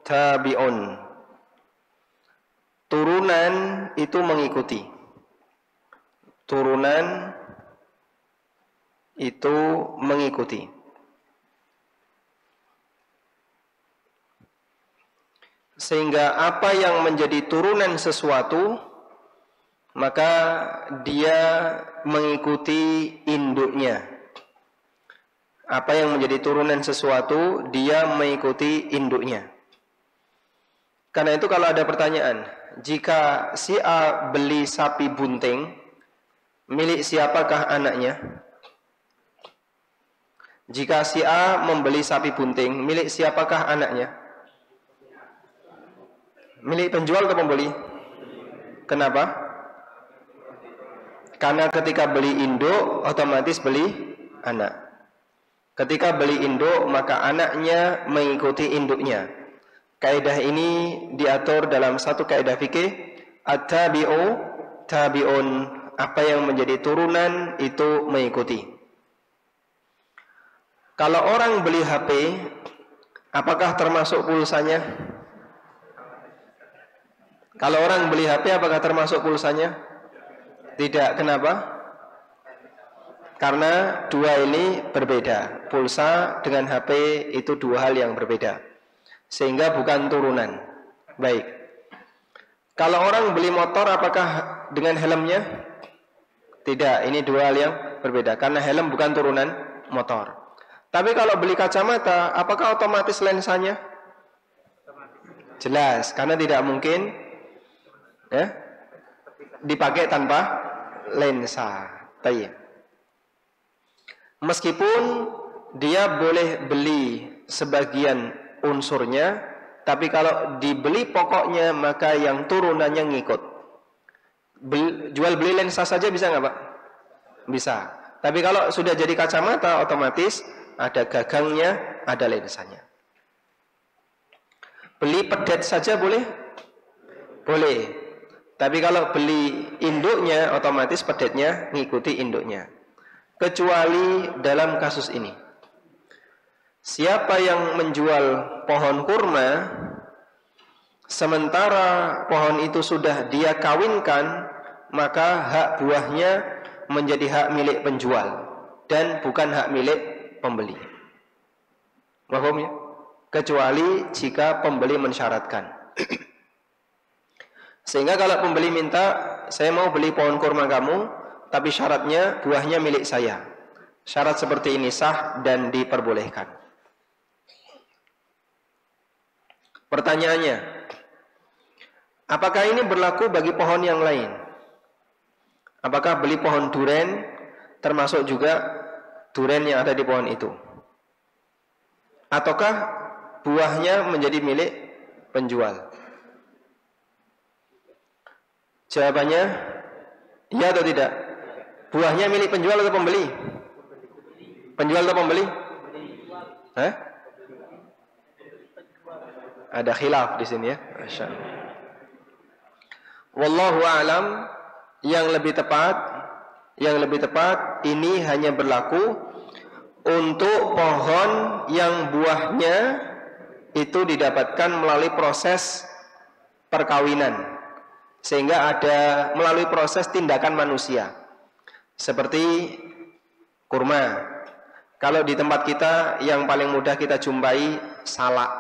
tabi'un. Turunan itu mengikuti. Turunan itu mengikuti. Sehingga apa yang menjadi turunan sesuatu, maka dia mengikuti induknya. Apa yang menjadi turunan sesuatu, dia mengikuti induknya. Karena itu kalau ada pertanyaan, jika si A beli sapi bunting, milik siapakah anaknya? Jika si A membeli sapi bunting, milik siapakah anaknya? Milik penjual atau pembeli? Kenapa? Karena ketika beli induk, otomatis beli anak. Ketika beli induk, maka anaknya mengikuti induknya. Kaidah ini diatur dalam satu kaidah fikih, at-tabi'u tabi'un. Apa yang menjadi turunan itu mengikuti. Kalau orang beli HP, apakah termasuk pulsanya? Kalau orang beli HP, apakah termasuk pulsanya? Tidak. Kenapa? Karena dua ini berbeda. Pulsa dengan HP itu dua hal yang berbeda, sehingga bukan turunan. Baik. Kalau orang beli motor, apakah dengan helmnya? Tidak. Ini dua hal yang berbeda, karena helm bukan turunan motor. Tapi kalau beli kacamata, apakah otomatis lensanya? Jelas, karena tidak mungkin dipakai tanpa lensa. Baik. Meskipun dia boleh beli sebagian unsurnya, tapi kalau dibeli pokoknya, maka yang turunannya ngikut. Jual beli lensa saja bisa nggak Pak? Bisa. Tapi kalau sudah jadi kacamata, otomatis ada gagangnya, ada lensanya. Beli pedet saja boleh? Boleh. Tapi kalau beli induknya, otomatis pedetnya ngikuti induknya. Kecuali dalam kasus ini. Siapa yang menjual pohon kurma, sementara pohon itu sudah dia kawinkan, maka hak buahnya menjadi hak milik penjual dan bukan hak milik pembeli. Paham ya? Kecuali jika pembeli mensyaratkan. Sehingga kalau pembeli minta, saya mau beli pohon kurma kamu, tapi syaratnya buahnya milik saya. Syarat seperti ini sah dan diperbolehkan. Pertanyaannya, apakah ini berlaku bagi pohon yang lain? Apakah beli pohon duren termasuk juga duren yang ada di pohon itu? Ataukah buahnya menjadi milik penjual? Jawabannya ya atau tidak? Buahnya milik penjual atau pembeli? Penjual atau pembeli? Hah? Ada khilaf di sini ya. Masyaallah. Wallahu a'lam, yang lebih tepat ini hanya berlaku untuk pohon yang buahnya itu didapatkan melalui proses perkawinan. Sehingga ada melalui proses tindakan manusia. Seperti kurma. Kalau di tempat kita yang paling mudah kita jumpai salak.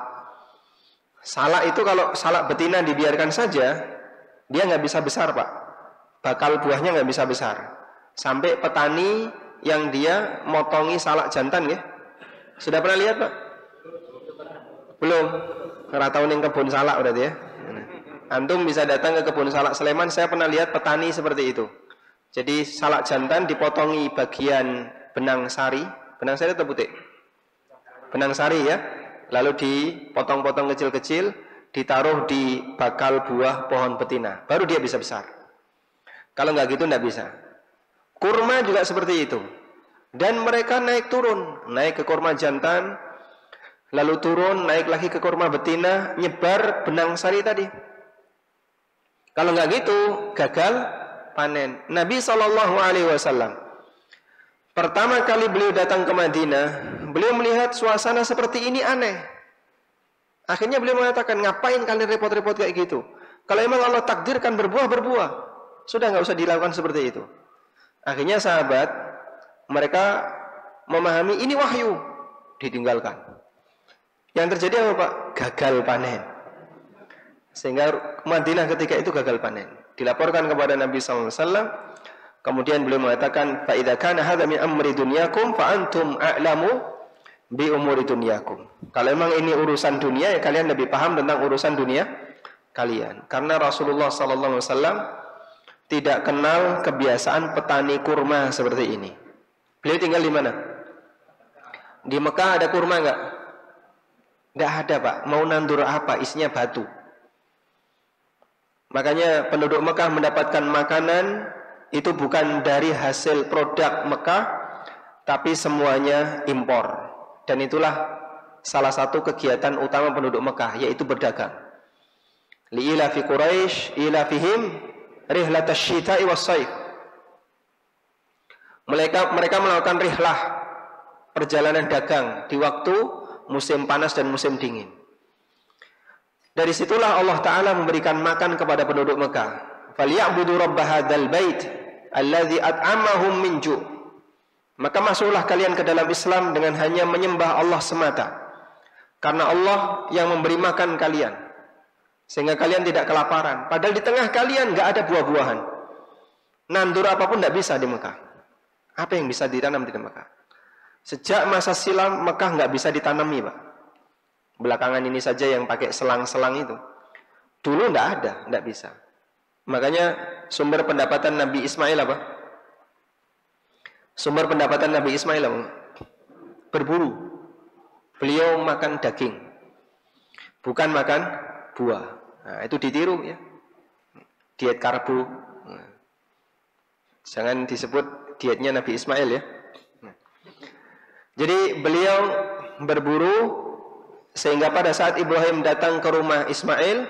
Salak itu kalau salak betina dibiarkan saja, dia nggak bisa besar Pak. Bakal buahnya nggak bisa besar. Sampai petani yang dia motongi salak jantan ya. Sudah pernah lihat Pak? Belum. Karena tahun yang kebun salak berarti ya. Antum bisa datang ke kebun salak Sleman, saya pernah lihat petani seperti itu. Jadi salak jantan dipotongi bagian benang sari atau butik? Benang sari ya. Lalu dipotong-potong kecil-kecil, ditaruh di bakal buah pohon betina. Baru dia bisa besar. Kalau nggak gitu nggak bisa. Kurma juga seperti itu. Dan mereka naik turun, naik ke kurma jantan, lalu turun, naik lagi ke kurma betina, nyebar benang sari tadi. Kalau nggak gitu, gagal panen. Nabi SAW pertama kali beliau datang ke Madinah, beliau melihat suasana seperti ini aneh. Akhirnya beliau mengatakan, ngapain kalian repot-repot kayak gitu? Kalau emang Allah takdirkan berbuah, berbuah. Sudah nggak usah dilakukan seperti itu. Akhirnya sahabat, mereka memahami ini wahyu, ditinggalkan. Yang terjadi apa Pak? Gagal panen. Sehingga Madinah ketika itu gagal panen. Dilaporkan kepada Nabi SAW. Kemudian beliau mengatakan, فَإِذَا كَانَ هَذَا مِنْ أَمْرِ دُنْيَاكُمْ فَأَنْتُمْ أَعْلَمُ bi umuri dunyakum. Kalau memang ini urusan dunia, ya kalian lebih paham tentang urusan dunia kalian. Karena Rasulullah SAW tidak kenal kebiasaan petani kurma seperti ini. Beliau tinggal di mana? Di Mekah ada kurma enggak? Enggak ada Pak. Mau nandur apa? Isinya batu. Makanya penduduk Mekah mendapatkan makanan itu bukan dari hasil produk Mekah, tapi semuanya impor. Dan itulah salah satu kegiatan utama penduduk Mekah, yaitu berdagang. Li'ila fi Quraisy ila fihim rihlatash syita'i was-shaif. Mereka melakukan rihlah, perjalanan dagang di waktu musim panas dan musim dingin. Dari situlah Allah Ta'ala memberikan makan kepada penduduk Mekah. Falyabudu rabb hadzal bait alladzi at'amahum min ju'. Maka masuklah kalian ke dalam Islam dengan hanya menyembah Allah semata. Karena Allah yang memberi makan kalian, sehingga kalian tidak kelaparan. Padahal di tengah kalian nggak ada buah-buahan. Nandur apapun tidak bisa di Mekah. Apa yang bisa ditanam di Mekah? Sejak masa silam Mekah nggak bisa ditanami Pak. Belakangan ini saja yang pakai selang-selang itu. Dulu nggak ada, nggak bisa. Makanya sumber pendapatan Nabi Ismail apa? Sumber pendapatan Nabi Ismail berburu. Beliau makan daging, bukan makan buah. Nah, itu ditiru ya. Diet karbo. Nah, jangan disebut dietnya Nabi Ismail ya. Nah. Jadi beliau berburu sehingga pada saat Ibrahim datang ke rumah Ismail,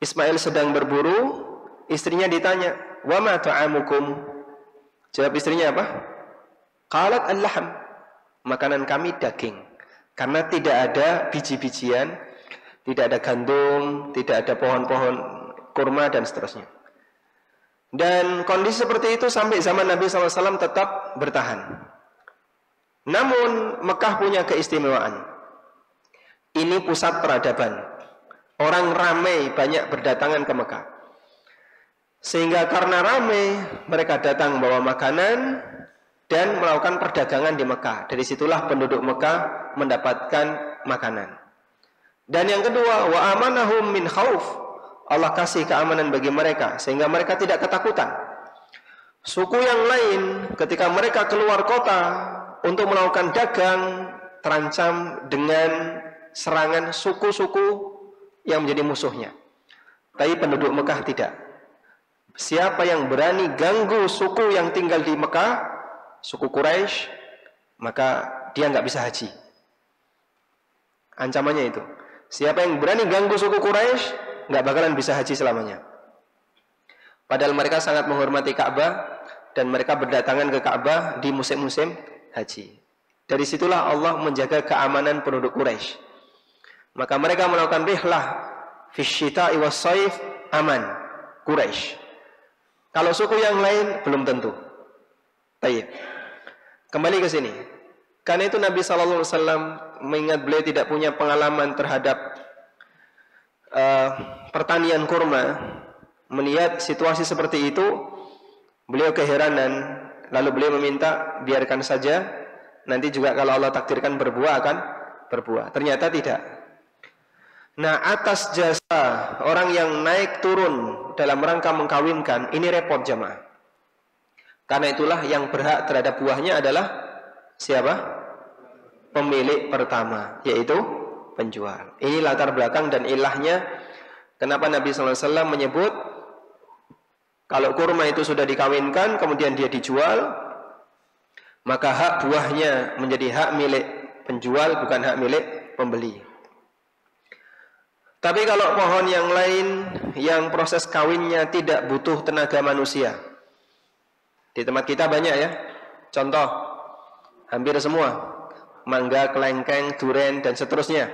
Ismail sedang berburu, istrinya ditanya, "Wa ma ta'amukum?" Jawab istrinya apa? Qalat al-lahm, makanan kami daging. Karena tidak ada biji-bijian, tidak ada gandum, tidak ada pohon-pohon kurma dan seterusnya. Dan kondisi seperti itu sampai zaman Nabi SAW tetap bertahan. Namun Mekah punya keistimewaan. Ini pusat peradaban. Orang ramai banyak berdatangan ke Mekah. Sehingga karena ramai mereka datang bawa makanan dan melakukan perdagangan di Mekah. Dari situlah penduduk Mekah mendapatkan makanan. Dan yang kedua, wa amanahum min khauf. Allah kasih keamanan bagi mereka sehingga mereka tidak ketakutan. Suku yang lain ketika mereka keluar kota untuk melakukan dagang terancam dengan serangan suku-suku yang menjadi musuhnya. Tapi penduduk Mekah tidak. Siapa yang berani ganggu suku yang tinggal di Mekah, suku Quraisy, maka dia nggak bisa haji. Ancamannya itu. Siapa yang berani ganggu suku Quraisy, nggak bakalan bisa haji selamanya. Padahal mereka sangat menghormati Ka'bah dan mereka berdatangan ke Ka'bah di musim-musim haji. Dari situlah Allah menjaga keamanan penduduk Quraisy. Maka mereka melakukan rihlah fi syita'i was-shaif, aman Quraisy. Kalau suku yang lain belum tentu. Baik. Kembali ke sini. Karena itu Nabi SAW mengingat beliau tidak punya pengalaman terhadap pertanian kurma. Melihat situasi seperti itu, beliau keheranan. Lalu beliau meminta, biarkan saja. Nanti juga kalau Allah takdirkan berbuah akan berbuah. Ternyata tidak. Nah, atas jasa orang yang naik turun dalam rangka mengkawinkan, ini repot jamaah. Karena itulah yang berhak terhadap buahnya adalah siapa? Pemilik pertama, yaitu penjual. Ini latar belakang dan ilahnya kenapa Nabi SAW menyebut kalau kurma itu sudah dikawinkan kemudian dia dijual, maka hak buahnya menjadi hak milik penjual, bukan hak milik pembeli. Tapi kalau pohon yang lain yang proses kawinnya tidak butuh tenaga manusia, di tempat kita banyak ya. Contoh, hampir semua mangga, kelengkeng, duren dan seterusnya.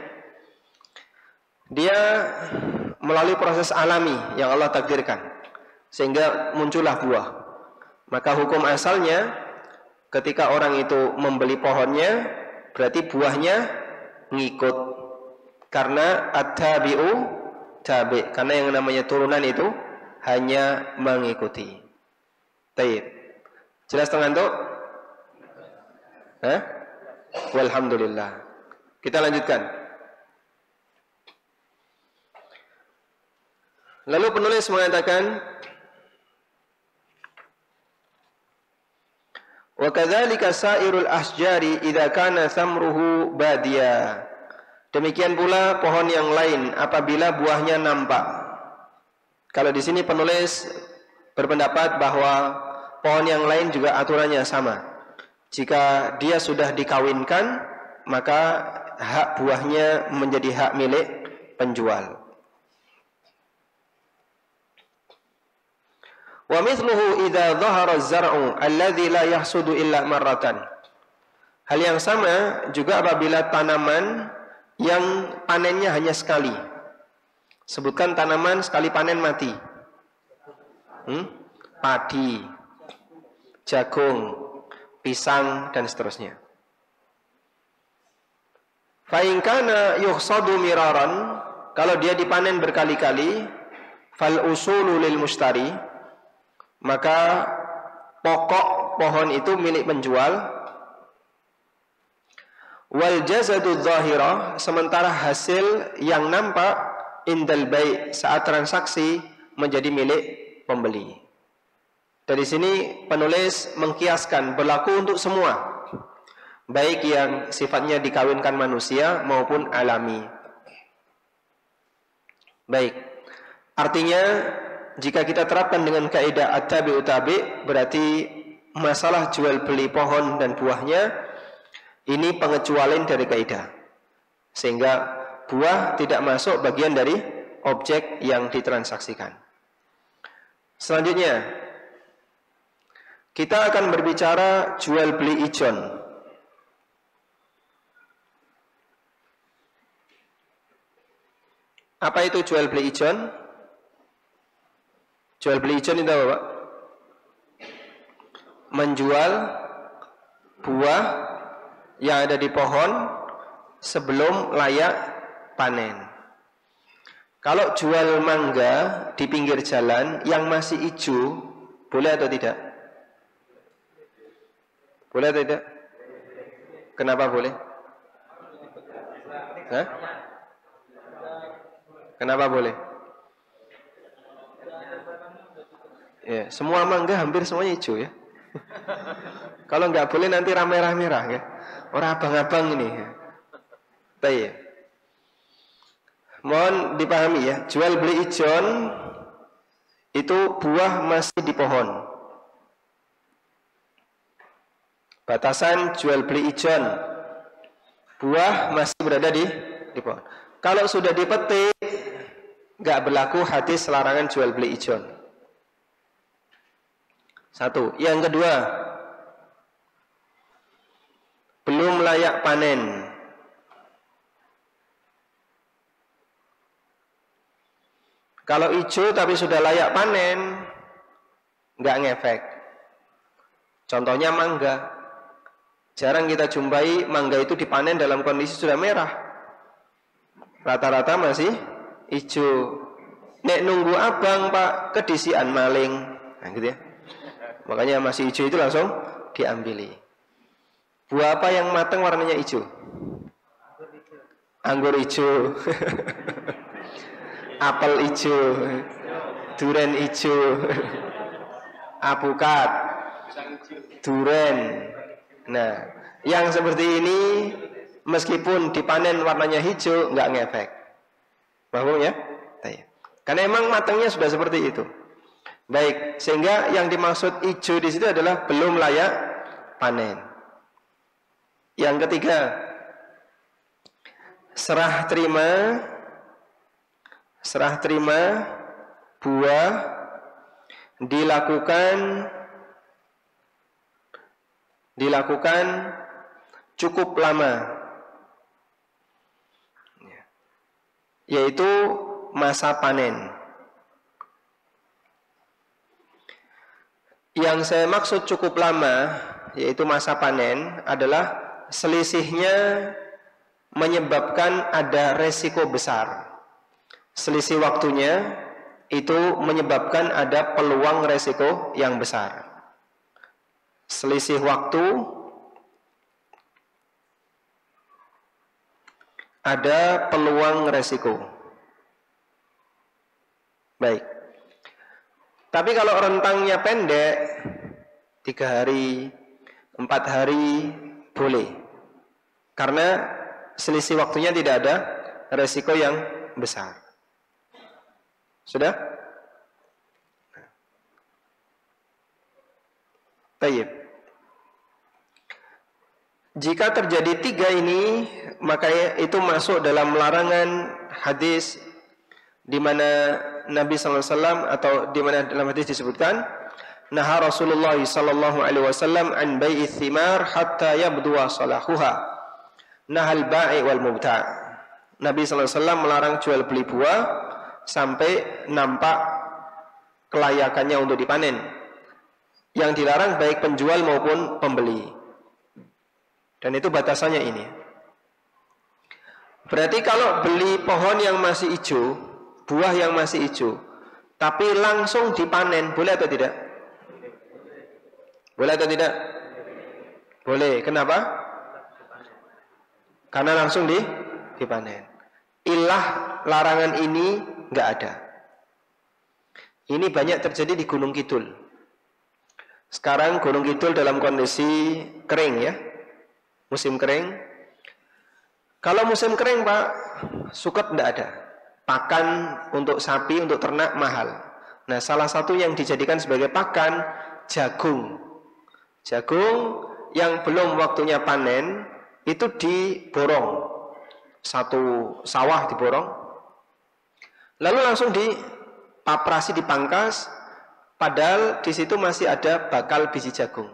dia melalui proses alami yang Allah takdirkan sehingga muncullah buah. Maka hukum asalnya ketika orang itu membeli pohonnya berarti buahnya ngikut, karena at-tabi'u tabi', karena yang namanya turunan itu hanya mengikuti. Baik. Jelas teman-teman? Walhamdulillah. Kita lanjutkan. Lalu penulis mengatakan, wa kadzalika sairul asjari idza kana samruhu badiya. Demikian pula pohon yang lain apabila buahnya nampak. Kalau di sini penulis berpendapat bahwa pohon yang lain juga aturannya sama. Jika dia sudah dikawinkan, maka hak buahnya menjadi hak milik penjual. Wa mithluhu idza dhahara az-zar'u alladhi la yahsudu illa marratan. Hal yang sama juga apabila tanaman yang panennya hanya sekali. Sebutkan tanaman sekali panen mati. Padi, jagung, pisang dan seterusnya. Fa in kana yuhsadu miraran, kalau dia dipanen berkali-kali, fal usulu lil mushtari, maka pokok pohon itu milik penjual. Wal jazadu dzahira, sementara hasil yang nampak indal bai' saat transaksi menjadi milik pembeli. Dari sini penulis mengkiaskan berlaku untuk semua, baik yang sifatnya dikawinkan manusia maupun alami. Baik. Artinya jika kita terapkan dengan kaidah at-tabi'u tabi', berarti masalah jual beli pohon dan buahnya ini pengecualian dari kaidah, sehingga buah tidak masuk bagian dari objek yang ditransaksikan. Selanjutnya kita akan berbicara jual beli ijon. Apa itu jual beli ijon? Jual beli ijon itu apa, Pak? Menjual buah yang ada di pohon sebelum layak panen. Kalau jual mangga di pinggir jalan yang masih hijau, boleh atau tidak? Boleh atau tidak? Kenapa boleh? Hah? Kenapa boleh? Ya, semua mangga hampir semuanya hijau ya. Kalau nggak boleh nanti merah-merah ya. Orang abang-abang ini. Baik. Mohon dipahami ya, jual beli ijon itu buah masih di pohon. Batasan jual beli ijon, buah masih berada di pohon. Kalau sudah dipetik, nggak berlaku hadis larangan jual beli ijon. Satu. Yang kedua, belum layak panen. Kalau hijau tapi sudah layak panen, nggak ngefek. Contohnya mangga. Jarang kita jumpai mangga itu dipanen dalam kondisi sudah merah. Rata-rata masih hijau. Nek nunggu abang Pak, kedisian maling. Nah gitu ya. Makanya masih hijau itu langsung diambili. Buah apa yang matang warnanya hijau? Anggur hijau. Apel hijau. Duren hijau. Apukat. Duren. Nah, yang seperti ini meskipun dipanen warnanya hijau nggak ngefek. Paham ya? Karena emang matangnya sudah seperti itu. Baik, sehingga yang dimaksud hijau di situ adalah belum layak panen. Yang ketiga, serah terima buah dilakukan cukup lama. yaitu masa panen. Yang saya maksud cukup lama, yaitu masa panen, adalah selisihnya menyebabkan ada resiko besar. Selisih waktunya itu menyebabkan ada peluang resiko yang besar. Selisih waktu, ada peluang resiko. Baik. Tapi kalau rentangnya pendek, 3 hari, 4 hari, boleh. Karena selisih waktunya tidak ada resiko yang besar. Sudah? Baik. Jika terjadi 3 ini, maka itu masuk dalam larangan hadis di mana Nabi sallallahu alaihi wasallam, atau di mana dalam hadis disebutkan, naha Rasulullah sallallahu alaihi wasallam an bai'i thimar hatta yabdu salahuha. Nahal bai' wal mubta'. Nabi sallallahu alaihi wasallam melarang jual beli buah sampai nampak kelayakannya untuk dipanen. Yang dilarang baik penjual maupun pembeli. Dan itu batasannya ini. Berarti kalau beli pohon yang masih hijau, buah yang masih hijau, tapi langsung dipanen, boleh atau tidak? Boleh atau tidak? Boleh. Kenapa? Karena langsung dipanen. Ilah larangan ini nggak ada. Ini banyak terjadi di Gunung Kidul. Sekarang Gunung Kidul dalam kondisi kering ya, musim kering. Kalau musim kering Pak, suket nggak ada. Pakan untuk sapi, untuk ternak mahal. Nah, salah satu yang dijadikan sebagai pakan jagung. Jagung yang belum waktunya panen itu diborong. Satu sawah diborong. Lalu langsung dipaprasi, dipangkas, padahal di situ masih ada bakal biji jagung.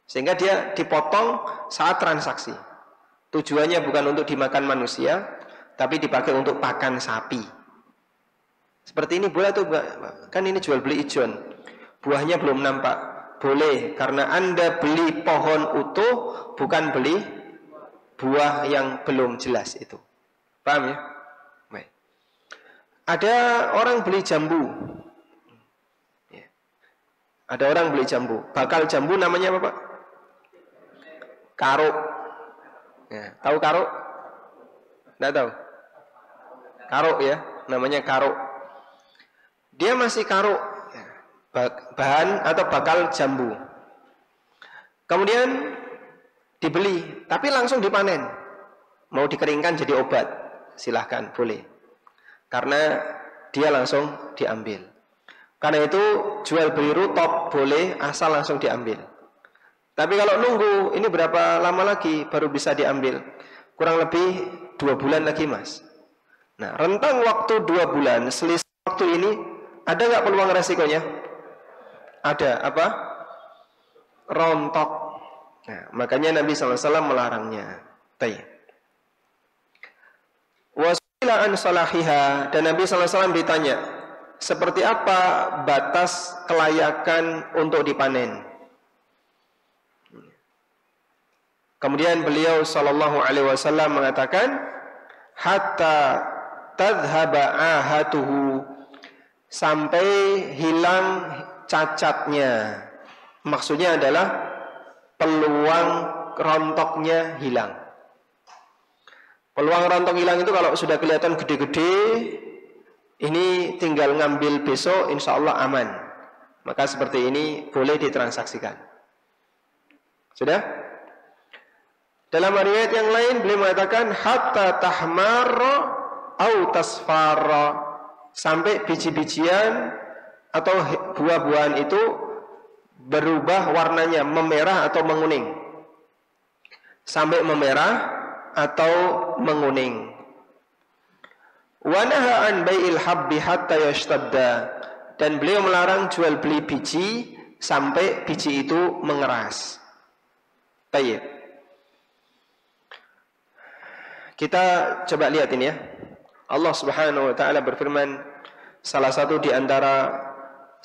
Sehingga dia dipotong saat transaksi. Tujuannya bukan untuk dimakan manusia, tapi dipakai untuk pakan sapi. Seperti ini boleh tuh, kan ini jual beli ijon. Buahnya belum nampak. Boleh, karena Anda beli pohon utuh, bukan beli buah yang belum jelas itu. Paham ya? Baik. Ada orang beli jambu. Ada orang beli jambu. Bakal jambu namanya apa Pak? Karuk. Ya, tahu karuk? Tidak tahu? Karuk ya, namanya karuk. Dia masih karuk, bahan atau bakal jambu. Kemudian dibeli, tapi langsung dipanen. Mau dikeringkan jadi obat, silahkan, boleh. Karena dia langsung diambil. Karena itu jual beli rutop boleh, asal langsung diambil. Tapi kalau nunggu, ini berapa lama lagi baru bisa diambil? Kurang lebih 2 bulan lagi Mas. Nah, rentang waktu 2 bulan, selisih waktu ini, ada nggak peluang resikonya? Ada, apa? Rontok. Nah, makanya Nabi SAW melarangnya. Baik. Wasila an salahiha, dan Nabi SAW ditanya, seperti apa batas kelayakan untuk dipanen? Kemudian beliau sallallahu alaihi wasallam mengatakan, hatta tadhhaba ahatuhu, sampai hilang cacatnya. Maksudnya adalah peluang rontoknya hilang. Peluang rontok hilang itu kalau sudah kelihatan gede-gede, ini tinggal ngambil besok, insya Allah aman. Maka seperti ini boleh ditransaksikan. Sudah? Dalam riwayat yang lain beliau mengatakan hatta tahmarra au tasfarra, sampai biji-bijian atau buah-buahan itu berubah warnanya memerah atau menguning. Sampai memerah atau menguning. Wa naha an bai'il habbi hatta yashtadda, dan beliau melarang jual beli biji sampai biji itu mengeras. Baik. Kita coba lihat ini ya. Allah Subhanahu wa taala berfirman, salah satu di antara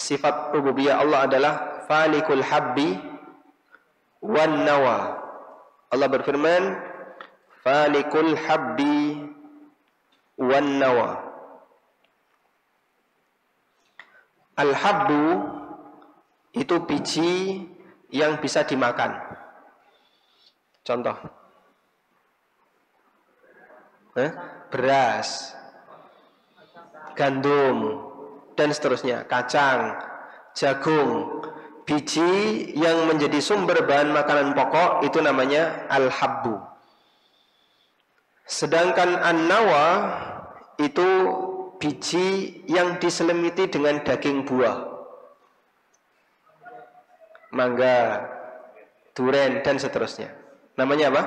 sifat rububiyah Allah adalah falikul habbi wan nawa. Allah berfirman, falikul habbi wan nawa. Al-habbu itu biji yang bisa dimakan. Contoh, beras, gandum, dan seterusnya, kacang, jagung. Biji yang menjadi sumber bahan makanan pokok itu namanya al-habbu. Sedangkan an-nawa itu biji yang diselimiti dengan daging buah, mangga, duren, dan seterusnya. Namanya apa?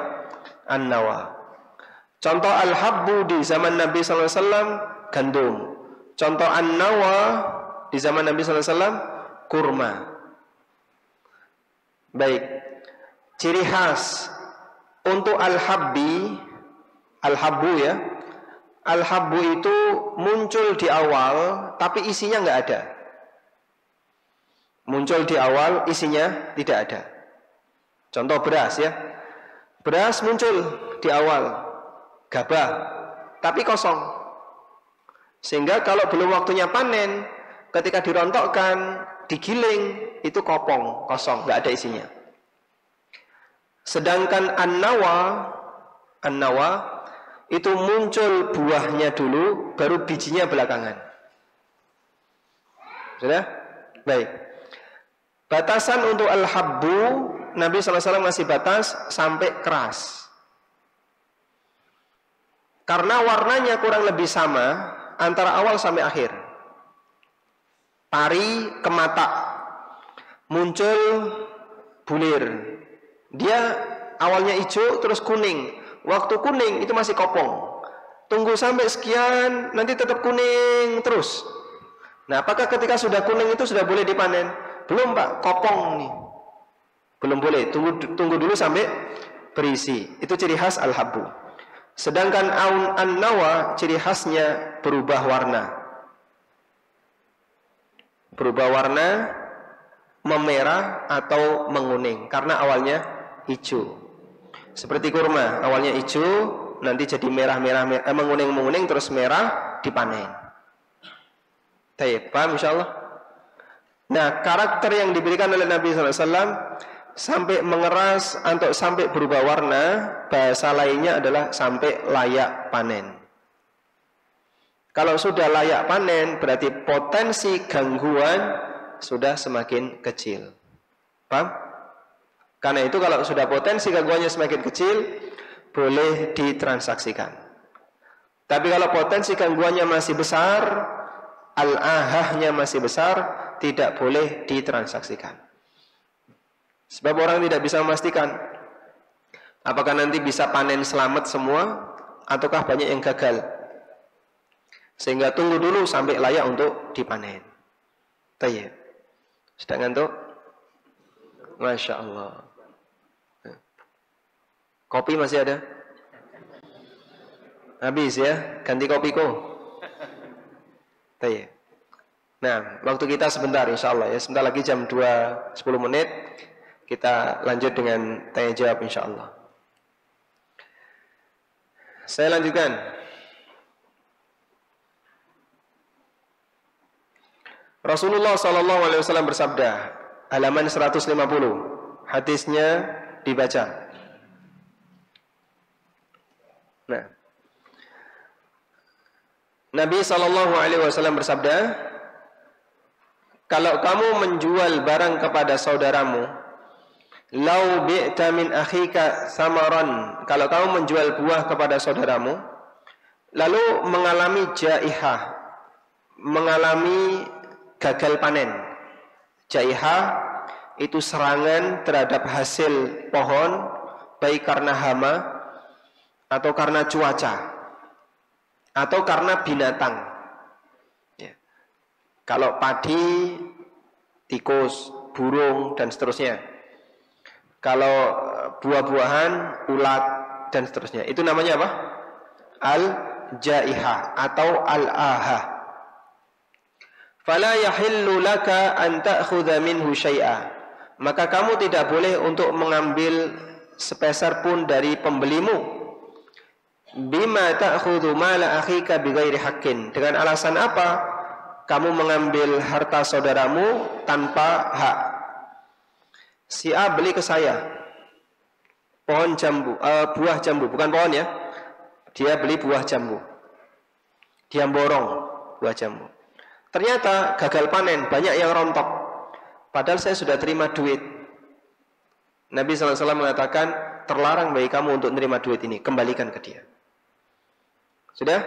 An-nawa. Contoh al-habbu di zaman Nabi SAW, gandum. Contoh an-nawa di zaman Nabi SAW, kurma. Baik. Ciri khas untuk al-habbu ya. Al-habbu itu muncul di awal, tapi isinya nggak ada. Muncul di awal, isinya tidak ada. Contoh beras ya. Beras muncul di awal, gabah, tapi kosong. Sehingga kalau belum waktunya panen, ketika dirontokkan, digiling, itu kopong, kosong, nggak ada isinya. Sedangkan an-nawa itu muncul buahnya dulu, baru bijinya belakangan. Sudah? Baik. Batasan untuk al-habbu, Nabi SAW ngasih batas sampai keras. Karena warnanya kurang lebih sama antara awal sampai akhir. Pari ke mata, muncul bulir. Dia awalnya hijau terus kuning. Waktu kuning itu masih kopong. Tunggu sampai sekian, nanti tetap kuning terus. Nah, apakah ketika sudah kuning itu sudah boleh dipanen? Belum Pak, kopong nih. Belum boleh, tunggu dulu sampai berisi. Itu ciri khas al-habbu. Sedangkan an-nawa ciri khasnya berubah warna. Berubah warna, memerah atau menguning karena awalnya hijau. Seperti kurma, awalnya hijau, nanti jadi merah-merah, menguning-menguning, terus merah, dipanen. Paham insyaallah? Nah, karakter yang diberikan oleh Nabi SAW sampai mengeras atau sampai berubah warna, bahasa lainnya adalah sampai layak panen. Kalau sudah layak panen, berarti potensi gangguan sudah semakin kecil. Paham? Karena itu kalau sudah potensi gangguannya semakin kecil, boleh ditransaksikan. Tapi kalau potensi gangguannya masih besar, al-ahahnya masih besar, tidak boleh ditransaksikan. Sebab orang tidak bisa memastikan apakah nanti bisa panen selamat semua ataukah banyak yang gagal. Sehingga tunggu dulu sampai layak untuk dipanen. Tayyib. Sudah ngantuk? Masya Allah. Kopi masih ada? Habis ya? Ganti kopiku. Tayyib. Nah, waktu kita sebentar insyaallah ya. Sebentar lagi jam 2.10 menit. Kita lanjut dengan tanya jawab insyaallah. Saya lanjutkan. Rasulullah SAW bersabda, halaman 150. Hadisnya dibaca. Nah, Nabi SAW bersabda, kalau kamu menjual barang kepada saudaramu, lau bi'ta min akhika samaran, kalau kamu menjual buah kepada saudaramu, lalu mengalami jaihah, mengalami gagal panen. Jaihah itu serangan terhadap hasil pohon, baik karena hama atau karena cuaca atau karena binatang ya. Kalau padi, tikus, burung, dan seterusnya. Kalau buah-buahan, ulat, dan seterusnya. Itu namanya apa? jaihah atau al-ahah. Fala yahillu laka an ta'khudha minhu syai'a. Maka kamu tidak boleh untuk mengambil sepeser pun dari pembelimu. Bima ta'khudhu mala akhika bighairi haqqin. Dengan alasan apa kamu mengambil harta saudaramu tanpa hak? Si A beli ke saya pohon jambu, buah jambu, bukan pohon ya. Dia beli buah jambu. Dia borong buah jambu. Ternyata gagal panen, banyak yang rontok. Padahal saya sudah terima duit. Nabi SAW mengatakan, terlarang bagi kamu untuk menerima duit ini, kembalikan ke dia. Sudah?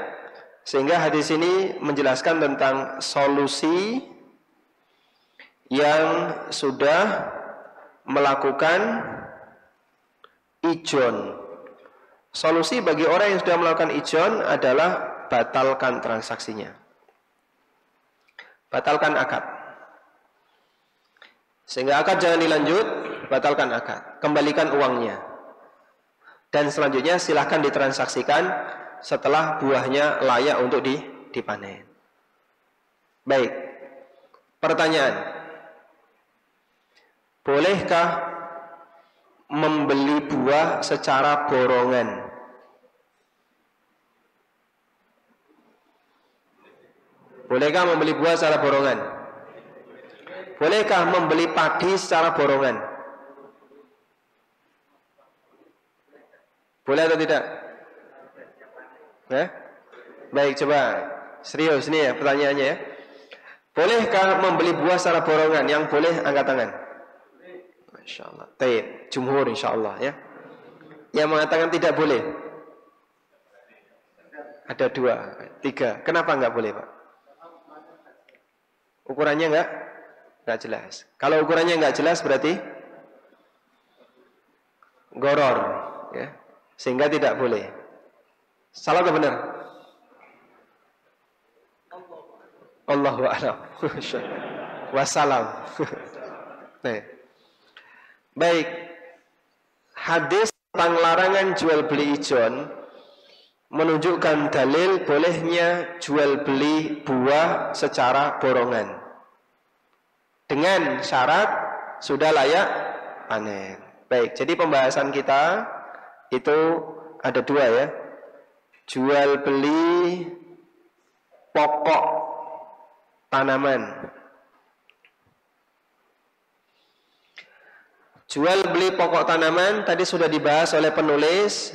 Sehingga hadis ini menjelaskan tentang solusi yang sudah melakukan ijon. Solusi bagi orang yang sudah melakukan ijon adalah batalkan transaksinya. Batalkan akad. Sehingga akad jangan dilanjut, batalkan akad. Kembalikan uangnya. Dan selanjutnya silahkan ditransaksikan setelah buahnya layak untuk dipanen. Baik. Pertanyaan. Bolehkah membeli buah secara borongan? Bolehkah membeli buah secara borongan? Bolehkah membeli padi secara borongan? Boleh atau tidak? Baik, coba serius nih ya pertanyaannya ya. Bolehkah membeli buah secara borongan? Yang boleh angkat tangan. Insyaallah. Baik, jumhur insyaallah ya. Yang mengatakan tidak boleh. Ada 2, 3. Kenapa enggak boleh, Pak? Ukurannya enggak jelas. Kalau ukurannya enggak jelas berarti goror ya. Sehingga tidak boleh. Salah atau benar? Allahu a'lam. Wassalam. Baik. Hadis tentang larangan jual beli ijon menunjukkan dalil bolehnya jual beli buah secara borongan dengan syarat sudah layak panen. Baik, jadi pembahasan kita itu ada 2 ya. Jual beli pokok tanaman. Jual beli pokok tanaman tadi sudah dibahas oleh penulis.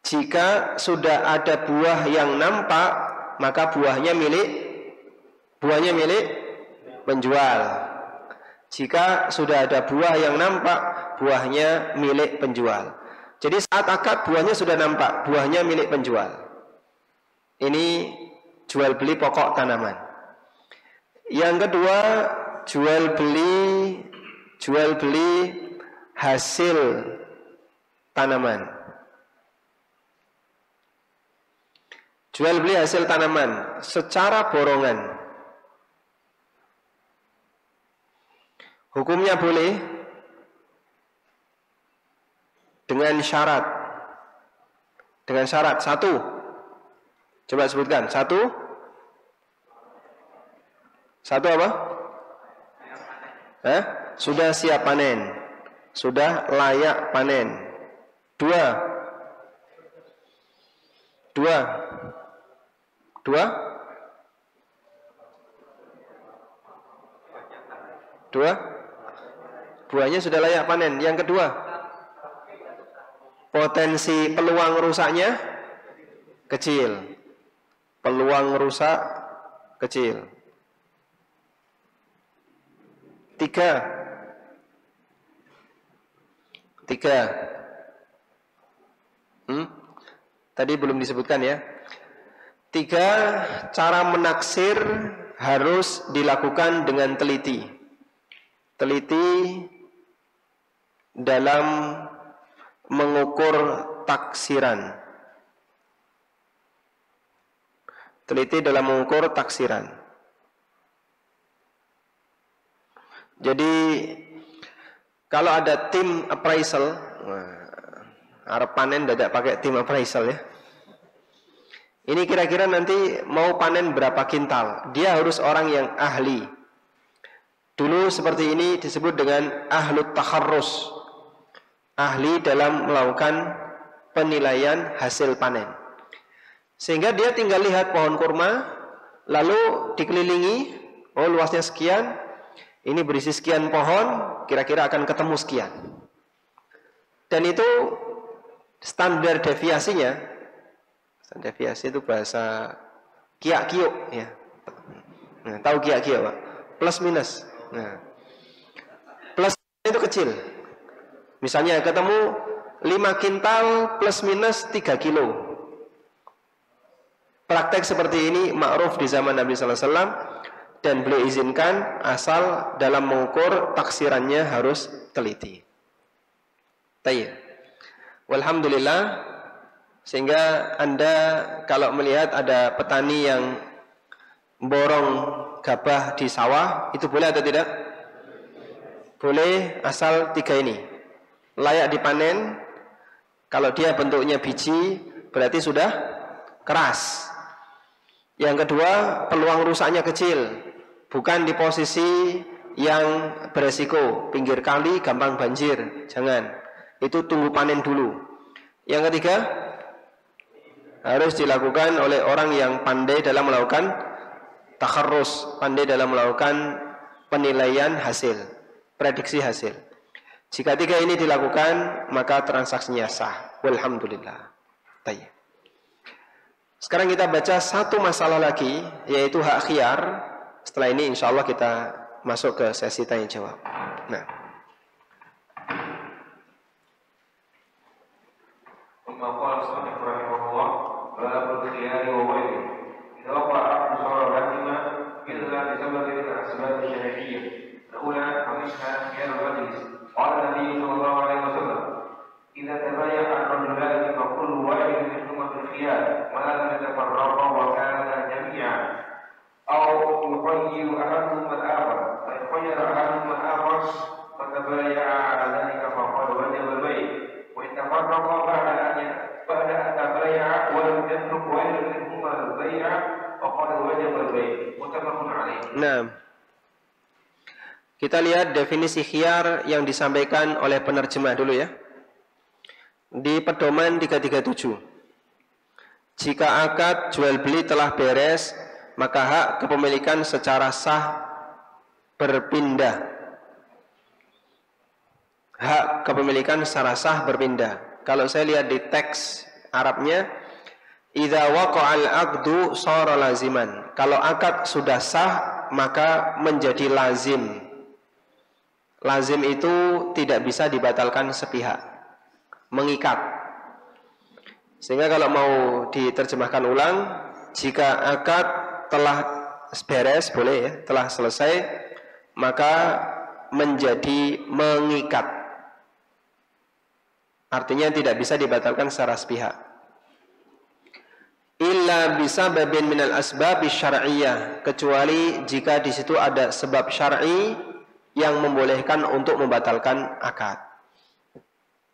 Jika sudah ada buah yang nampak, maka buahnya milik penjual. Jika sudah ada buah yang nampak, buahnya milik penjual. Jadi saat akad buahnya sudah nampak, buahnya milik penjual. Ini jual beli pokok tanaman. Yang kedua, jual beli hasil tanaman. Jual beli hasil tanaman secara borongan. Hukumnya boleh dengan syarat. Dengan syarat 1. Coba sebutkan. 1 apa? Sudah siap panen. Sudah layak panen. 2. Buahnya sudah layak panen. Yang kedua, potensi peluang rusaknya kecil. Peluang rusak kecil. 3. Tadi belum disebutkan ya. 3, cara menaksir harus dilakukan dengan teliti. Teliti dalam mengukur taksiran. Teliti dalam mengukur taksiran. Jadi kalau ada tim appraisal, Arab panen tidak pakai tim appraisal ya. Ini kira-kira nanti mau panen berapa kintal. Dia harus orang yang ahli. Dulu seperti ini disebut dengan ahlut takharrus, ahli dalam melakukan penilaian hasil panen. Sehingga dia tinggal lihat pohon kurma, lalu dikelilingi, oh luasnya sekian, ini berisi sekian pohon, kira-kira akan ketemu sekian. Dan itu standar deviasinya, standar deviasi itu bahasa kiak-kiuk ya. Nah, tahu kiak-kiuk Pak? Plus minus. Nah, plus itu kecil. Misalnya ketemu 5 kintal plus minus 3 kilo. Praktek seperti ini ma'ruf di zaman Nabi sallallahu alaihi wasallam dan beliau izinkan asal dalam mengukur taksirannya harus teliti. Tayyib. Walhamdulillah, sehingga Anda kalau melihat ada petani yang borong gabah di sawah, itu boleh atau tidak? Boleh, asal 3 ini. Layak dipanen. Kalau dia bentuknya biji, berarti sudah keras. Yang kedua, peluang rusaknya kecil. Bukan di posisi yang beresiko, pinggir kali gampang banjir. Jangan. Itu tunggu panen dulu. Yang ketiga, harus dilakukan oleh orang yang pandai dalam melakukan takharrus, pandai dalam melakukan penilaian hasil, prediksi hasil. Jika 3 ini dilakukan, maka transaksinya sah. Walhamdulillah. Tayyib. Sekarang kita baca satu masalah lagi, yaitu hak khiyar. Setelah ini insya Allah kita masuk ke sesi tanya jawab. Nah, nah, kita lihat definisi khiyar yang disampaikan oleh penerjemah dulu ya. Di pedoman 337. Jika akad jual beli telah beres, maka hak kepemilikan secara sah berpindah. Hak kepemilikan secara sah berpindah. Kalau saya lihat di teks Arabnya, idza waqa'al aqdu shara laziman. Kalau akad sudah sah, maka menjadi lazim. Lazim itu tidak bisa dibatalkan sepihak, mengikat. Sehingga kalau mau diterjemahkan ulang, jika akad telah beres, boleh ya, telah selesai, maka menjadi mengikat. Artinya tidak bisa dibatalkan secara sepihak. Illa bisababin minal asbab syar'iyyah, kecuali jika di situ ada sebab syar'i yang membolehkan untuk membatalkan akad.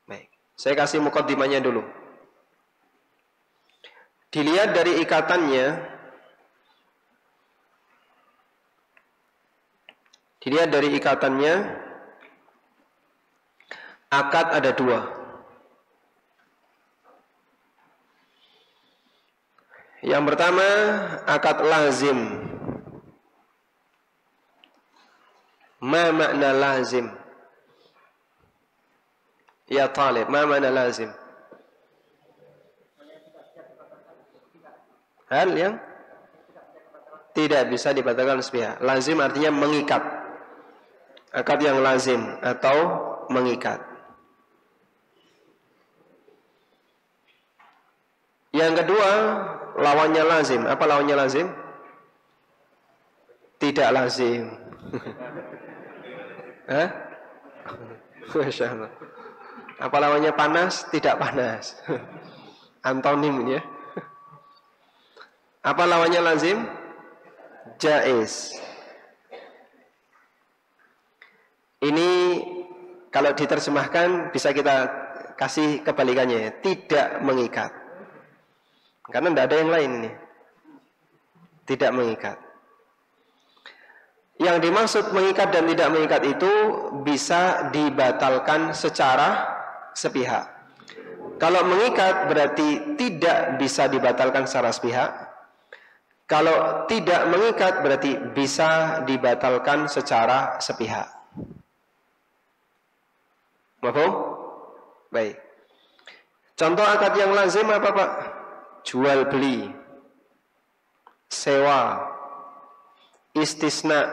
Baik, saya kasih mukaddimahnya dulu. Dilihat dari ikatannya, akad ada 2. Yang pertama, akad lazim. Ma makna lazim? Ya talib, ma makna lazim? Hal yang tidak bisa dibatalkan sepihak. Lazim artinya mengikat. Akad yang lazim atau mengikat. Yang kedua, lawannya lazim. Apa lawannya lazim? Tidak lazim. Hah? Masya Allah. Apa lawannya panas? Tidak panas. Antonim ya. Apa lawannya lazim? Jaiz. Ini kalau diterjemahkan bisa kita kasih kebalikannya, tidak mengikat. Karena tidak ada yang lain ini. Tidak mengikat. Yang dimaksud mengikat dan tidak mengikat itu bisa dibatalkan secara sepihak. Kalau mengikat berarti tidak bisa dibatalkan secara sepihak. Kalau tidak mengikat berarti bisa dibatalkan secara sepihak. Paham? Baik. Contoh akad yang lazim apa Pak? Jual beli, sewa, istisna,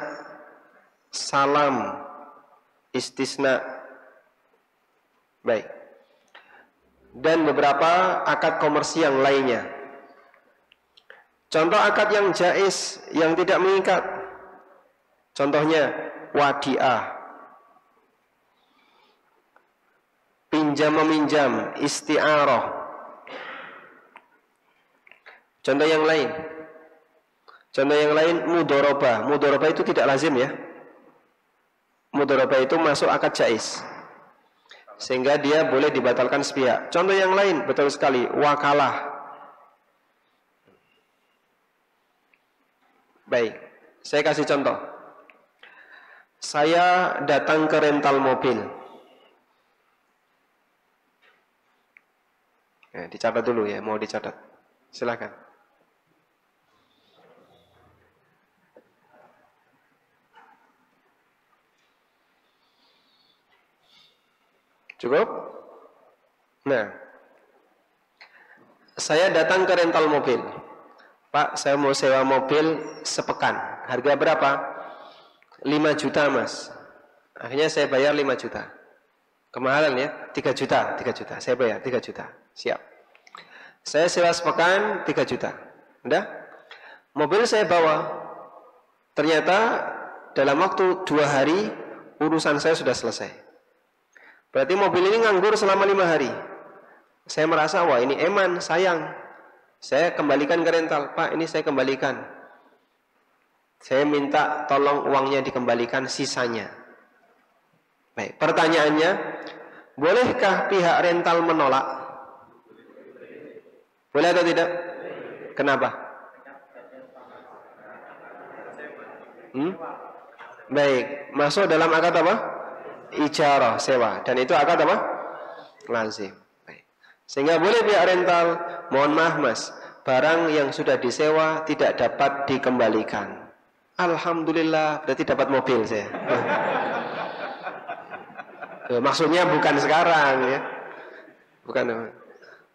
salam, istisna. Baik. Dan beberapa akad komersial lainnya. Contoh akad yang jaiz yang tidak mengikat. Contohnya wadiah, pinjam meminjam, isti'arah. Contoh yang lain. Contoh yang lain mudharabah. Mudharabah itu tidak lazim ya. Mudharabah itu masuk akad jaiz. Sehingga dia boleh dibatalkan sepihak. Contoh yang lain betul sekali, wakalah. Baik, saya kasih contoh. Saya datang ke rental mobil. Dicatat dulu ya, mau dicatat. Silakan. Cukup? Nah, saya datang ke rental mobil. Pak, saya mau sewa mobil sepekan. Harga berapa? 5 juta mas. Akhirnya saya bayar 5 juta. Kemahalan ya, 3 juta, 3 juta. Saya bayar 3 juta. Siap. Saya sewa sepekan 3 juta. Udah? Mobil saya bawa. Ternyata dalam waktu 2 hari urusan saya sudah selesai. Berarti mobil ini nganggur selama 5 hari. Saya merasa, wah ini eman, sayang. Saya kembalikan ke rental. Pak, ini saya kembalikan. Saya minta tolong uangnya dikembalikan sisanya. Baik, pertanyaannya, bolehkah pihak rental menolak? Boleh atau tidak? Kenapa? Baik, masuk dalam akad apa? Ijarah, sewa. Dan itu akad apa? Lazim. Baik. Sehingga boleh pihak rental, mohon maaf mas, barang yang sudah disewa tidak dapat dikembalikan. Alhamdulillah, berarti dapat mobil saya. Maksudnya bukan sekarang ya. Bukan.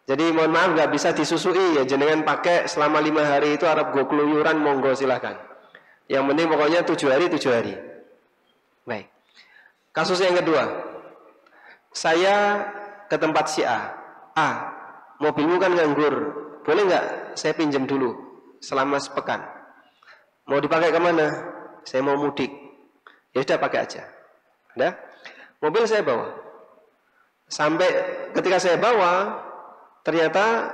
Jadi mohon maaf nggak bisa disusui ya, jenengan pakai selama 5 hari itu Arab go keluyuran, monggo silahkan. Yang penting pokoknya 7 hari 7 hari. Baik. Kasus yang kedua, saya ke tempat si A. Mobilmu kan nganggur, boleh nggak saya pinjam dulu selama sepekan? Mau dipakai kemana? Saya mau mudik. Ya sudah pakai aja. Udah? Mobil saya bawa. Sampai ketika saya bawa, ternyata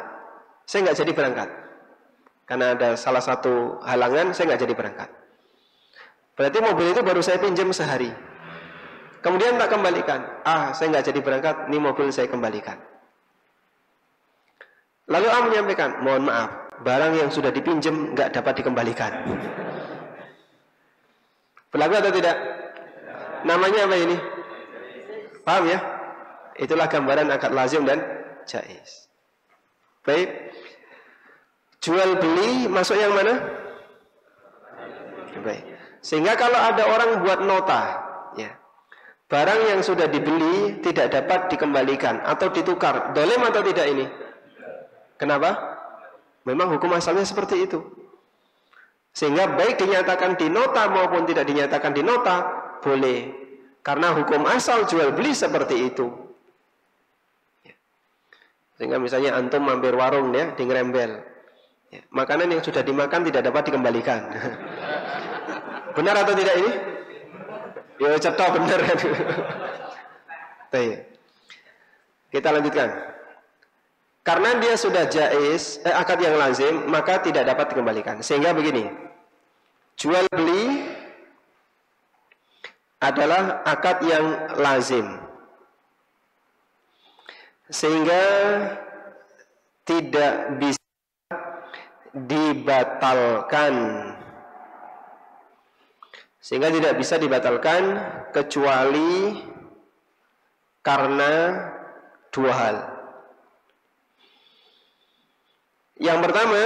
saya nggak jadi berangkat. Karena ada salah satu halangan, saya nggak jadi berangkat. Berarti mobil itu baru saya pinjam sehari. Kemudian tak kembalikan. Saya nggak jadi berangkat, ini mobil saya kembalikan. Lalu A menyampaikan, mohon maaf, barang yang sudah dipinjam nggak dapat dikembalikan. Berlaku atau tidak? Namanya apa ini? Paham ya? Itulah gambaran akad lazim dan jaiz. Baik. Jual beli masuk yang mana? Baik. Sehingga kalau ada orang buat nota, ya, barang yang sudah dibeli tidak dapat dikembalikan atau ditukar, dolim atau tidak ini? Kenapa? Memang hukum asalnya seperti itu. Sehingga baik dinyatakan di nota maupun tidak dinyatakan di nota, boleh. Karena hukum asal jual beli seperti itu. Sehingga misalnya antum mampir warung ya, di ngerembel. Ya, makanan yang sudah dimakan tidak dapat dikembalikan. Benar atau tidak ini? Ya cetok benar kan. Kita lanjutkan. Karena dia sudah jaiz, akad yang lazim, maka tidak dapat dikembalikan. Sehingga begini, jual beli adalah akad yang lazim. Sehingga tidak bisa dibatalkan, sehingga tidak bisa dibatalkan kecuali karena dua hal. Yang pertama,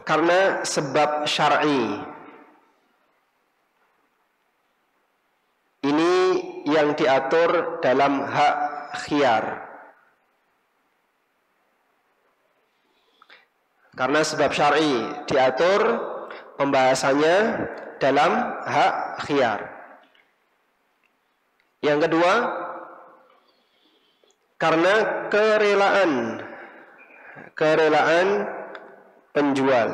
karena sebab syar'i. Ini yang diatur dalam hak khiyar. Karena sebab syar'i diatur pembahasannya dalam hak khiyar. Yang kedua, karena kerelaan penjual.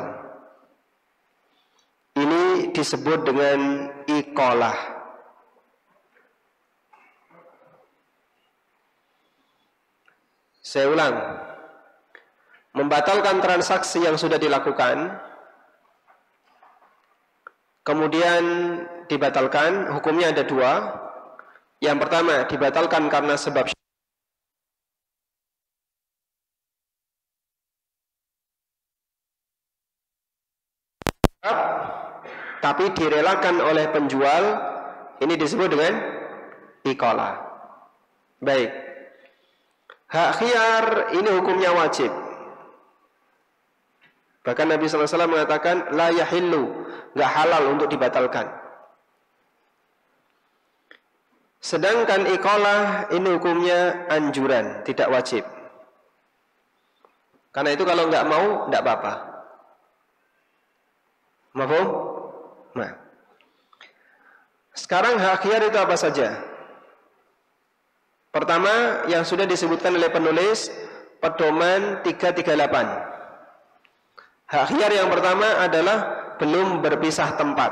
Ini disebut dengan iqalah. Saya ulang. Membatalkan transaksi yang sudah dilakukan, kemudian dibatalkan, hukumnya ada dua. Yang pertama, dibatalkan karena sebab tapi direlakan oleh penjual, ini disebut dengan iqalah. Baik. Hak khiyar ini hukumnya wajib. Bahkan Nabi SAW mengatakan la yahillu, enggak halal untuk dibatalkan. Sedangkan iqalah ini hukumnya anjuran, tidak wajib. Karena itu kalau enggak mau, enggak apa-apa. Mafhum? Nah. Sekarang hak khiyar itu apa saja? Pertama, yang sudah disebutkan oleh penulis, pedoman 338. Hak khiyar yang pertama adalah belum berpisah tempat.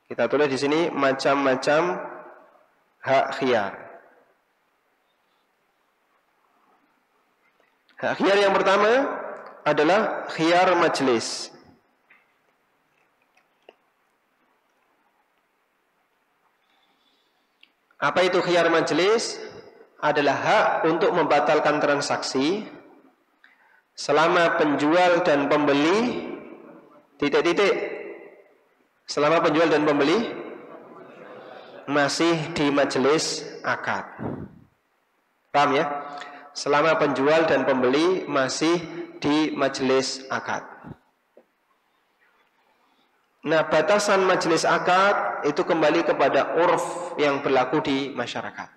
Kita tulis di sini macam-macam hak khiyar. Hak khiyar yang pertama adalah khiyar majlis. Apa itu khiyar majlis? Adalah hak untuk membatalkan transaksi selama penjual dan pembeli selama penjual dan pembeli masih di majelis akad. Paham ya? Selama penjual dan pembeli masih di majelis akad. Nah, batasan majelis akad itu kembali kepada urf yang berlaku di masyarakat.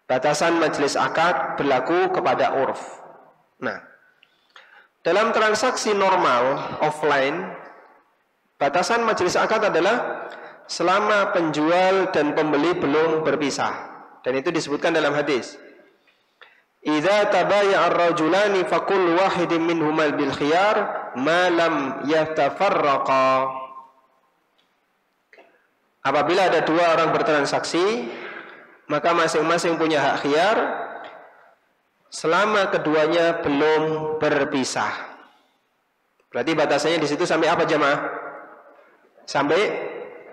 Batasan majelis akad berlaku kepada urf. Nah, dalam transaksi normal offline, batasan majelis akad adalah selama penjual dan pembeli belum berpisah, dan itu disebutkan dalam hadis. Idza tabaya'a ar-rajulani faqul wahidin minhumal bil khiyar ma lam yatafarraqa. Apabila ada dua orang bertransaksi, maka masing-masing punya hak khiyar selama keduanya belum berpisah. Berarti batasannya di situ sampai apa jemaah? Sampai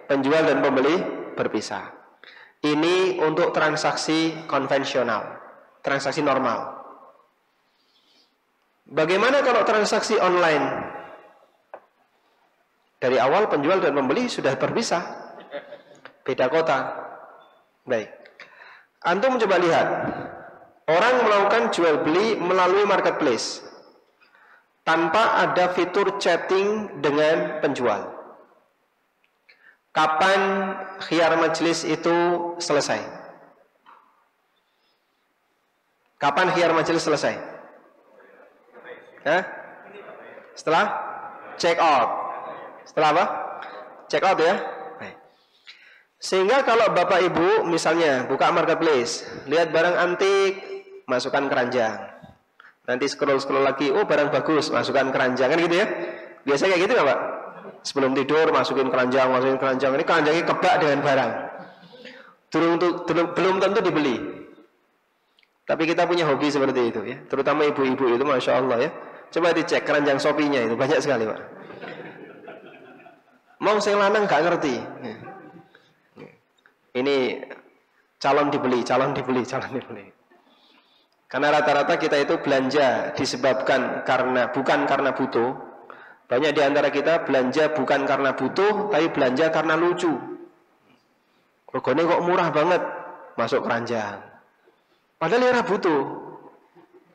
penjual dan pembeli berpisah. Ini untuk transaksi konvensional, transaksi normal. Bagaimana kalau transaksi online? Dari awal penjual dan pembeli sudah berpisah, beda kota. Baik. Antum coba lihat. Orang melakukan jual beli melalui marketplace tanpa ada fitur chatting dengan penjual. Kapan khiyar majlis itu selesai? Kapan khiyar majlis selesai? Hah? Setelah check out. Setelah apa? Check out ya. Sehingga kalau bapak ibu misalnya buka marketplace, lihat barang antik, masukkan keranjang. Nanti scroll lagi, oh barang bagus, masukkan keranjang, kan gitu ya. Biasanya kayak gitu nggak Pak? Sebelum tidur masukin keranjang. Ini keranjangnya kebak dengan barang. Belum tentu dibeli. Tapi kita punya hobi seperti itu ya. Terutama ibu-ibu itu, masya Allah ya. Coba dicek keranjang Shopee-nya itu banyak sekali Pak. Mau sing lanang nggak ngerti. Ini calon dibeli. Karena rata-rata kita itu belanja disebabkan bukan karena butuh. Banyak di antara kita belanja bukan karena butuh, tapi belanja karena lucu. Regane kok murah banget, masuk keranjang. Padahal ora butuh.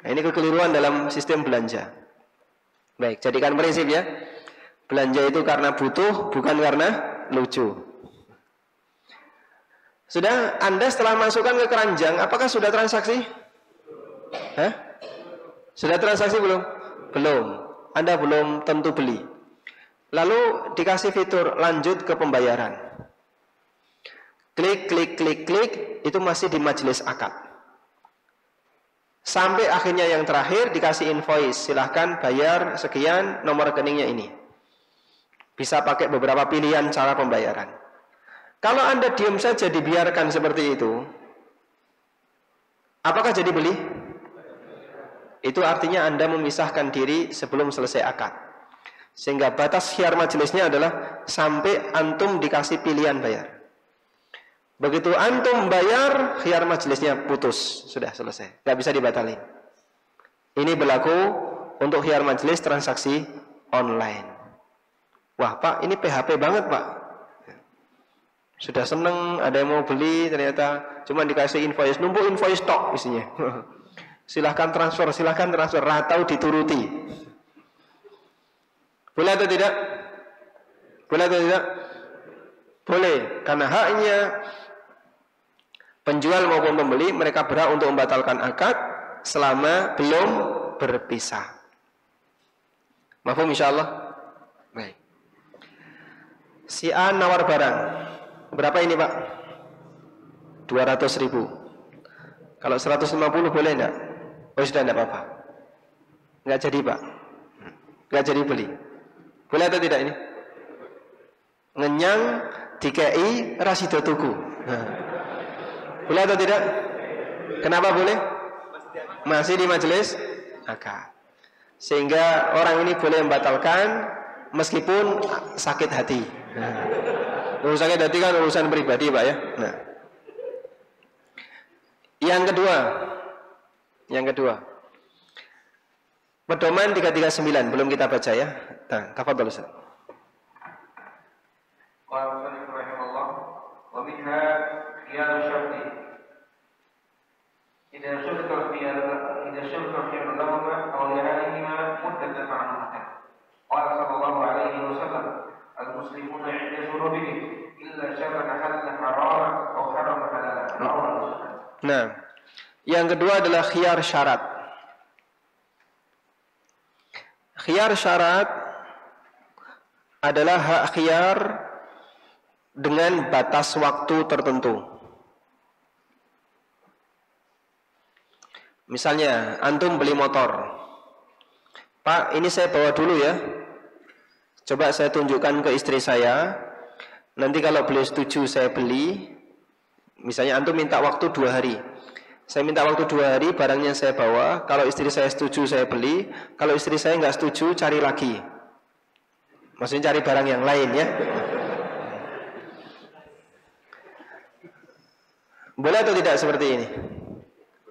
Nah, ini kekeliruan dalam sistem belanja. Baik, jadikan prinsip ya. Belanja itu karena butuh, bukan karena lucu. Sudah, Anda setelah masukkan ke keranjang, apakah sudah transaksi? Hah? Sudah transaksi belum? Belum. Anda belum tentu beli. Lalu dikasih fitur lanjut ke pembayaran. Klik, klik, klik, klik, itu masih di majelis akad. Sampai akhirnya yang terakhir dikasih invoice, silahkan bayar sekian, nomor rekeningnya ini. Bisa pakai beberapa pilihan cara pembayaran. Kalau Anda diam saja dibiarkan seperti itu, apakah jadi beli? Itu artinya Anda memisahkan diri sebelum selesai akad. Sehingga batas khiyar majelisnya adalah sampai antum dikasih pilihan bayar. Begitu antum bayar, khiyar majelisnya putus, sudah selesai, nggak bisa dibatalin. Ini berlaku untuk khiyar majelis transaksi online. Wah Pak, ini PHP banget Pak. Sudah seneng, ada yang mau beli, ternyata cuma dikasih invoice, numpuk invoice tok isinya. Silahkan transfer, ratau dituruti. Boleh atau tidak? Boleh atau tidak? Boleh, karena haknya penjual maupun pembeli, mereka berhak untuk membatalkan akad selama belum berpisah. Mafhum insyaallah? Baik. Si A nawar barang. Berapa ini Pak? 200.000. Kalau 150 boleh enggak? Oh sudah enggak apa-apa. Enggak jadi Pak. Enggak jadi beli. Boleh atau tidak ini? Ngenyang dikei rasido tuku. Boleh atau tidak? Kenapa boleh? Masih di majelis akad. Sehingga orang ini boleh membatalkan meskipun sakit hati. Urusan sakit hati kan urusan pribadi Pak ya. Nah. Yang kedua. Pedoman 339 belum kita baca ya. Nah, tafadhol Ustaz. Qala rahimahullah wa minha khiyar syarti. Idza syarta khiyar lahuma aw li'alayhima muddatan ma'lumatah. Qala sallallahu alaihi wasallam al-muslimuna 'inda shurubihim illa syarra halal haram aw haram halal. Nah, yang kedua adalah khiyar syarat. Khiyar syarat adalah hak khiyar dengan batas waktu tertentu. Misalnya, antum beli motor. Pak, ini saya bawa dulu ya. Coba saya tunjukkan ke istri saya. Nanti kalau beliau setuju saya beli. Misalnya antum minta waktu 2 hari. Saya minta waktu 2 hari, barangnya saya bawa. Kalau istri saya setuju saya beli. Kalau istri saya nggak setuju, cari lagi. Maksudnya cari barang yang lain ya. Boleh atau tidak seperti ini?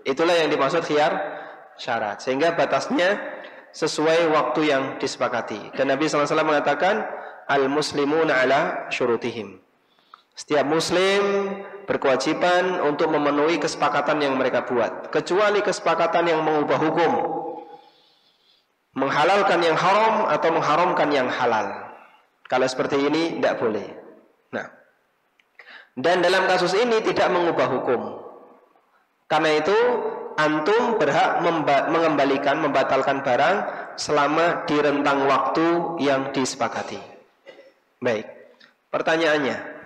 Itulah yang dimaksud khiyar syarat. Sehingga batasnya sesuai waktu yang disepakati. Dan Nabi SAW mengatakan, al-muslimuna ala syurutihim. Setiap muslim berkewajiban untuk memenuhi kesepakatan yang mereka buat, kecuali kesepakatan yang mengubah hukum, menghalalkan yang haram atau mengharamkan yang halal. Kalau seperti ini tidak boleh. Nah, dan dalam kasus ini tidak mengubah hukum. Karena itu antum berhak mengembalikan, membatalkan barang selama di rentang waktu yang disepakati. Baik, pertanyaannya,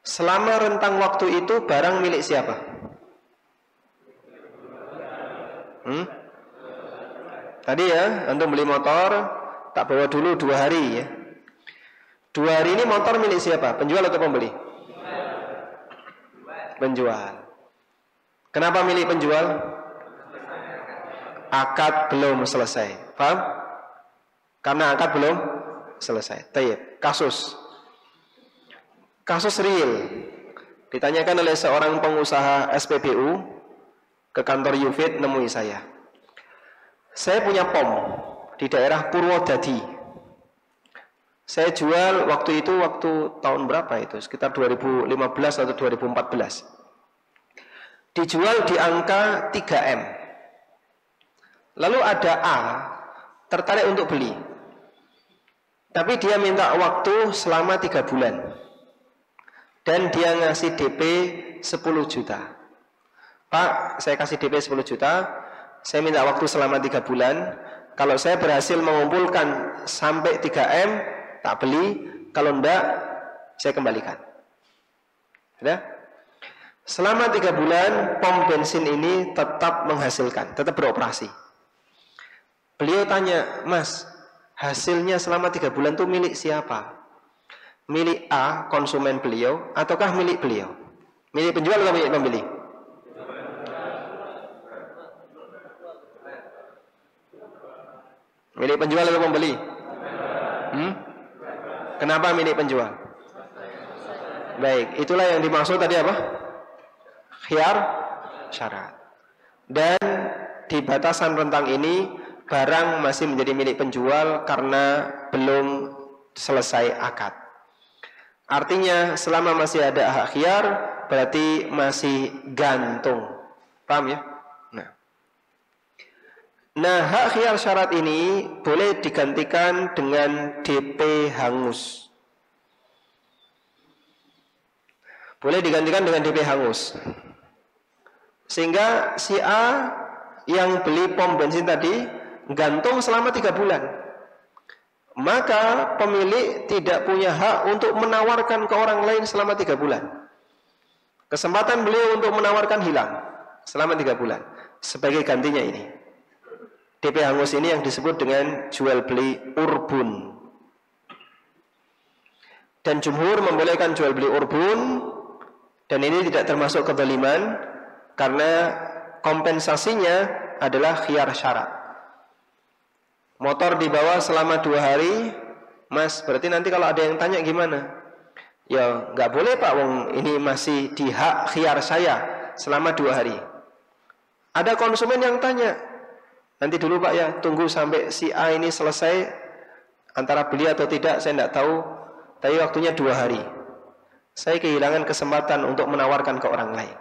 selama rentang waktu itu barang milik siapa? Tadi ya, antum beli motor, tak bawa dulu 2 hari ya. 2 hari ini motor milik siapa? Penjual atau pembeli? Penjual. Kenapa milik penjual? Akad belum selesai. Paham? Karena akad belum selesai. Tayyib. Kasus real. Ditanyakan oleh seorang pengusaha SPBU ke kantor Yufid nemui saya. Saya punya POM di daerah Purwodadi. Saya jual waktu tahun berapa itu? Sekitar 2015 atau 2014. Dijual di angka 3M. Lalu ada A tertarik untuk beli. Tapi dia minta waktu selama 3 bulan. Dan dia ngasih DP 10 juta. Pak, saya kasih DP 10 juta. Saya minta waktu selama 3 bulan. Kalau saya berhasil mengumpulkan sampai 3M, tak beli. Kalau enggak, saya kembalikan. Sudah? Selama 3 bulan, pom bensin ini tetap menghasilkan, tetap beroperasi. Beliau tanya, Mas, hasilnya selama 3 bulan itu milik siapa? Milik A, konsumen beliau, ataukah milik beliau? Milik penjual atau milik pembeli? Milik penjual atau pembeli? Kenapa milik penjual? Baik, itulah yang dimaksud tadi apa? Khiyar syarat. Dan di batasan rentang ini, barang masih menjadi milik penjual karena belum selesai akad. Artinya selama masih ada hak khiyar, berarti masih gantung. Paham ya? Nah, hak khiyar syarat ini boleh digantikan dengan DP hangus. Boleh digantikan dengan DP hangus. Sehingga si A yang beli pom bensin tadi gantung selama 3 bulan. Maka pemilik tidak punya hak untuk menawarkan ke orang lain selama 3 bulan. Kesempatan beliau untuk menawarkan hilang selama 3 bulan. Sebagai gantinya ini, DP hangus ini yang disebut dengan jual beli urbun. Dan jumhur membolehkan jual beli urbun. Dan ini tidak termasuk kezaliman karena kompensasinya adalah khiyar syarat. Motor dibawa selama 2 hari, Mas, berarti nanti kalau ada yang tanya gimana? Ya, nggak boleh Pak, wong ini masih di hak khiyar saya selama 2 hari. Ada konsumen yang tanya, nanti dulu Pak ya, tunggu sampai si A ini selesai, antara beli atau tidak saya tidak tahu, tapi waktunya 2 hari. Saya kehilangan kesempatan untuk menawarkan ke orang lain.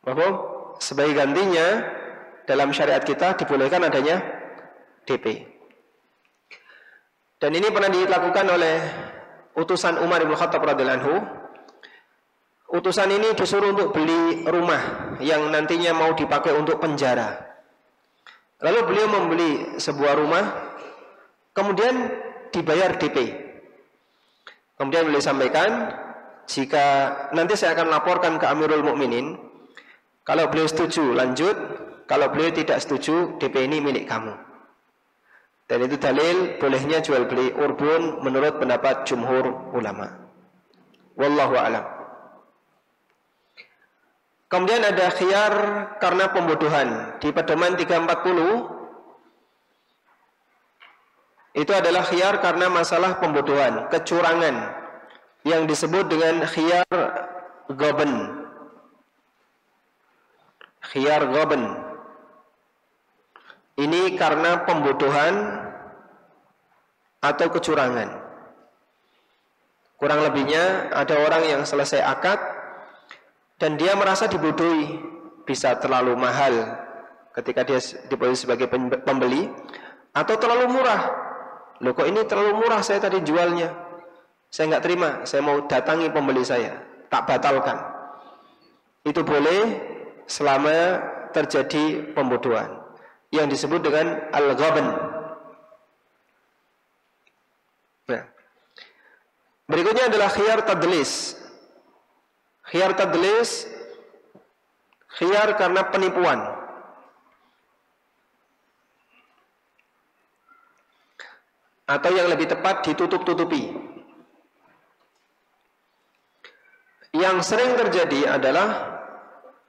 Bahwa sebagai gantinya dalam syariat kita dibolehkan adanya DP. Dan ini pernah dilakukan oleh utusan Umar bin Khattab radhiyallahu anhu. Utusan ini disuruh untuk beli rumah yang nantinya mau dipakai untuk penjara. Lalu beliau membeli sebuah rumah, kemudian dibayar DP. Kemudian beliau sampaikan, jika nanti saya akan laporkan ke Amirul Mukminin, kalau beliau setuju lanjut, kalau beliau tidak setuju DP ini milik kamu. Dan itu dalil bolehnya jual beli urbun menurut pendapat jumhur ulama. Wallahu a'lam. Kemudian ada khiyar karena pembodohan. Di pedoman 340 itu adalah khiyar karena masalah pembodohan, kecurangan, yang disebut dengan khiyar ghaban. Khiyar ghaban ini karena pembodohan atau kecurangan. Kurang lebihnya ada orang yang selesai akad dan dia merasa dibodohi, bisa terlalu mahal ketika dia diposisi sebagai pembeli, atau terlalu murah. Loh, kok ini terlalu murah saya tadi jualnya, saya nggak terima, saya mau datangi pembeli saya, tak batalkan. Itu boleh selama terjadi pembodohan yang disebut dengan al-ghaban. Nah, berikutnya adalah khiyar tadlis. Khiyar tadlis, khiyar karena penipuan. Atau yang lebih tepat ditutup-tutupi. Yang sering terjadi adalah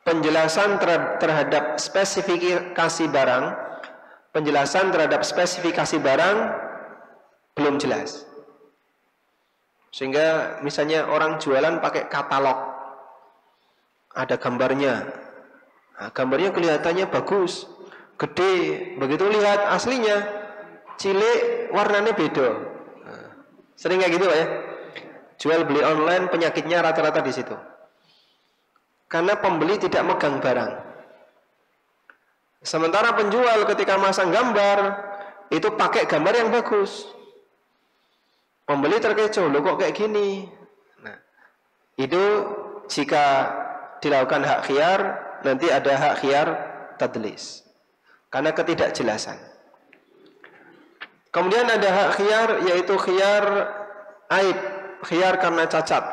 penjelasan terhadap spesifikasi barang, penjelasan terhadap spesifikasi barang belum jelas. Sehingga misalnya orang jualan pakai katalog, ada gambarnya, Nah, gambarnya kelihatannya bagus, gede, begitu lihat aslinya cilik, warnanya beda. Nah, sering kayak gitu Pak ya. Jual beli online penyakitnya rata-rata di situ. Karena pembeli tidak megang barang. Sementara penjual ketika masang gambar itu pakai gambar yang bagus. Pembeli terkecoh, loh kok kayak gini. Nah, itu jika dilakukan hak khiyar, nanti ada hak khiyar tadlis. Karena ketidakjelasan. Kemudian ada hak khiyar, yaitu khiyar aib, khiyar karena cacat.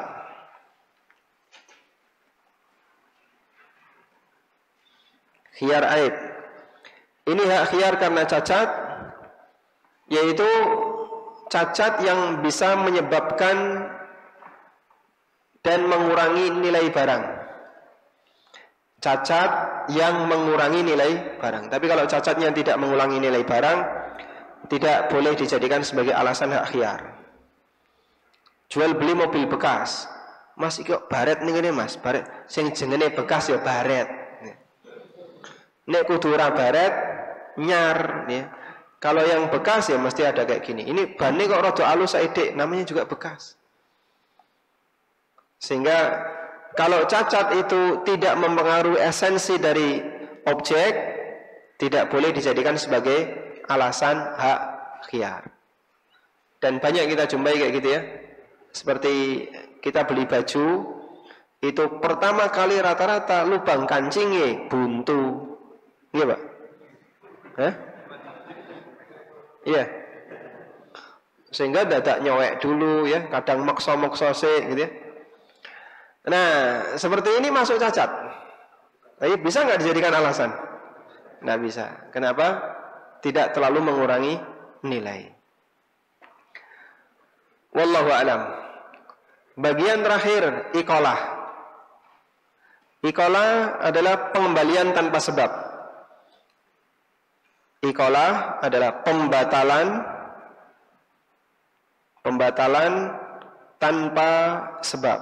Khiyar aib. Ini hak khiyar karena cacat, yaitu cacat yang bisa menyebabkan dan mengurangi nilai barang. Cacat yang mengurangi nilai barang. Tapi kalau cacatnya tidak mengurangi nilai barang, tidak boleh dijadikan sebagai alasan hak khiyar. Jual beli mobil bekas, Mas kok baret nih Mas, baret sing jenenge bekas ya baret. Nek kudu ora baret nyar ya. Kalau yang bekas ya mesti ada kayak gini. Ini bannya kok rada alus saithik, namanya juga bekas. Sehingga kalau cacat itu tidak mempengaruhi esensi dari objek, tidak boleh dijadikan sebagai alasan hak khiyar. Dan banyak kita jumpai kayak gitu ya. Seperti kita beli baju, itu pertama kali rata-rata lubang kancingnya buntu. Iya Pak? Hah? Iya. Sehingga dadak nyowek dulu ya, kadang maksa-maksa sih gitu ya. Nah, seperti ini masuk cacat. Tapi bisa nggak dijadikan alasan? Nggak bisa. Kenapa? Tidak terlalu mengurangi nilai. Wallahu a'lam. Bagian terakhir, iqalah. Iqalah adalah pengembalian tanpa sebab. Iqalah adalah pembatalan tanpa sebab.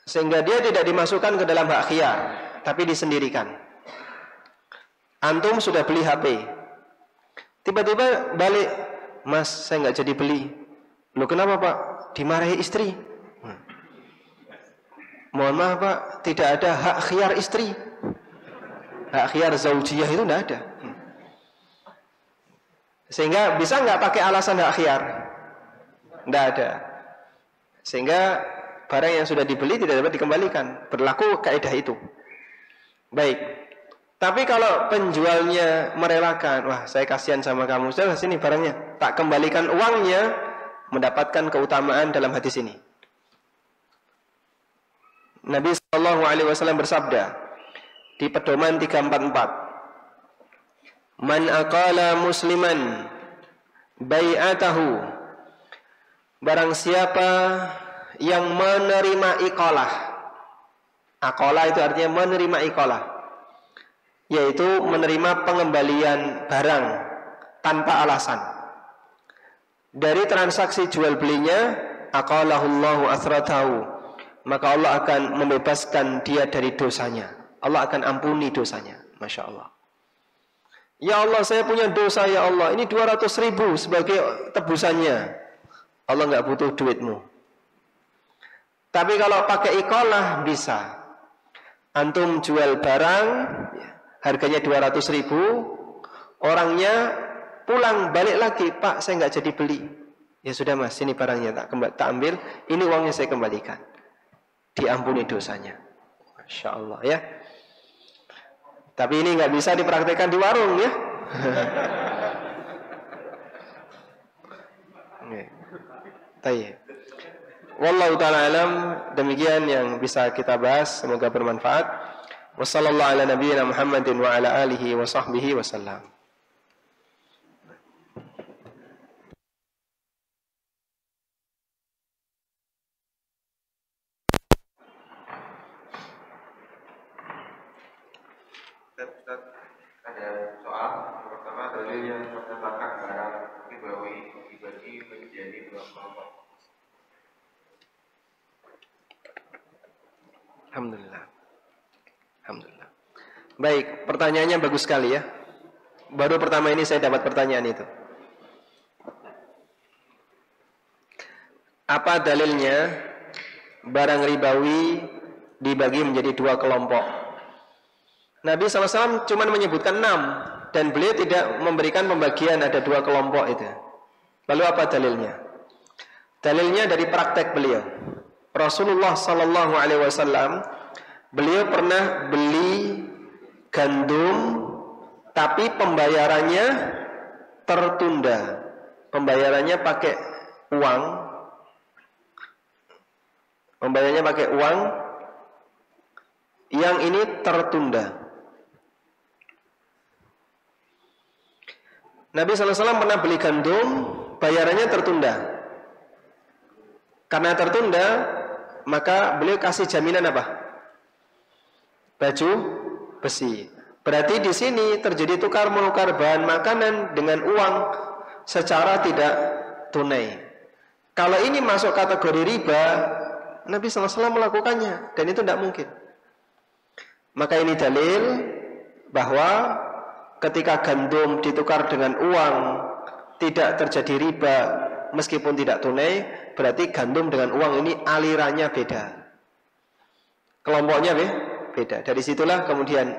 Sehingga dia tidak dimasukkan ke dalam hak khiyar, tapi disendirikan. Antum sudah beli HP, tiba-tiba balik, Mas saya nggak jadi beli. Loh kenapa Pak? Dimarahi istri. Mohon maaf Pak, tidak ada hak khiyar istri. Hak khiyar zaujiyah itu tidak ada. Sehingga bisa nggak pakai alasan hak khiyar? Tidak ada. Sehingga barang yang sudah dibeli tidak dapat dikembalikan. Berlaku kaidah itu. Baik. Tapi kalau penjualnya merelakan, wah saya kasihan sama kamu, sudah sini barangnya, tak kembalikan uangnya, mendapatkan keutamaan dalam hadis ini. Nabi SAW bersabda di pedoman 344, Man aqala musliman bai'atahu, barang siapa yang menerima iqalah. Aqalah itu artinya menerima iqalah, yaitu menerima pengembalian barang tanpa alasan. Dari transaksi jual belinya, aqalahullahu asratahu, maka Allah akan membebaskan dia dari dosanya. Allah akan ampuni dosanya. Masya Allah. Ya Allah, saya punya dosa ya Allah, ini 200.000 sebagai tebusannya. Allah nggak butuh duitmu. Tapi kalau pakai iqalah bisa. Antum jual barang, harganya 200.000, orangnya pulang balik lagi, Pak saya nggak jadi beli. Ya sudah Mas, ini barangnya tak ambil, ini uangnya saya kembalikan. Diampuni dosanya. Masya Allah ya. Tapi ini nggak bisa dipraktekkan di warung ya. Tayyib. Wallahu ta'ala alam, demikian yang bisa kita bahas, semoga bermanfaat. Wassallallahu ala nabiyyina Muhammadin wa ala alihi wa sahbihi wasallam. Ustaz, ada soal pertama dalil yang menyatakan barang ribawi dibagi menjadi dua kelompok. Alhamdulillah. Alhamdulillah. Baik, pertanyaannya bagus sekali ya. Baru pertama ini saya dapat pertanyaan itu. Apa dalilnya barang ribawi dibagi menjadi 2 kelompok? Nabi SAW cuma menyebutkan 6 dan beliau tidak memberikan pembagian ada 2 kelompok itu. Lalu apa dalilnya? Dalilnya dari praktek beliau. Rasulullah SAW beliau pernah beli gandum tapi pembayarannya tertunda. Pembayarannya pakai uang. Pembayarannya pakai uang yang ini tertunda. Nabi SAW pernah beli gandum, bayarannya tertunda. Karena tertunda, maka beliau kasih jaminan apa? Baju besi. Berarti di sini terjadi tukar menukar bahan makanan dengan uang secara tidak tunai. Kalau ini masuk kategori riba, Nabi SAW melakukannya dan itu tidak mungkin. Maka ini dalil bahwa ketika gandum ditukar dengan uang tidak terjadi riba meskipun tidak tunai, berarti gandum dengan uang ini alirannya beda, kelompoknya beda. Dari situlah kemudian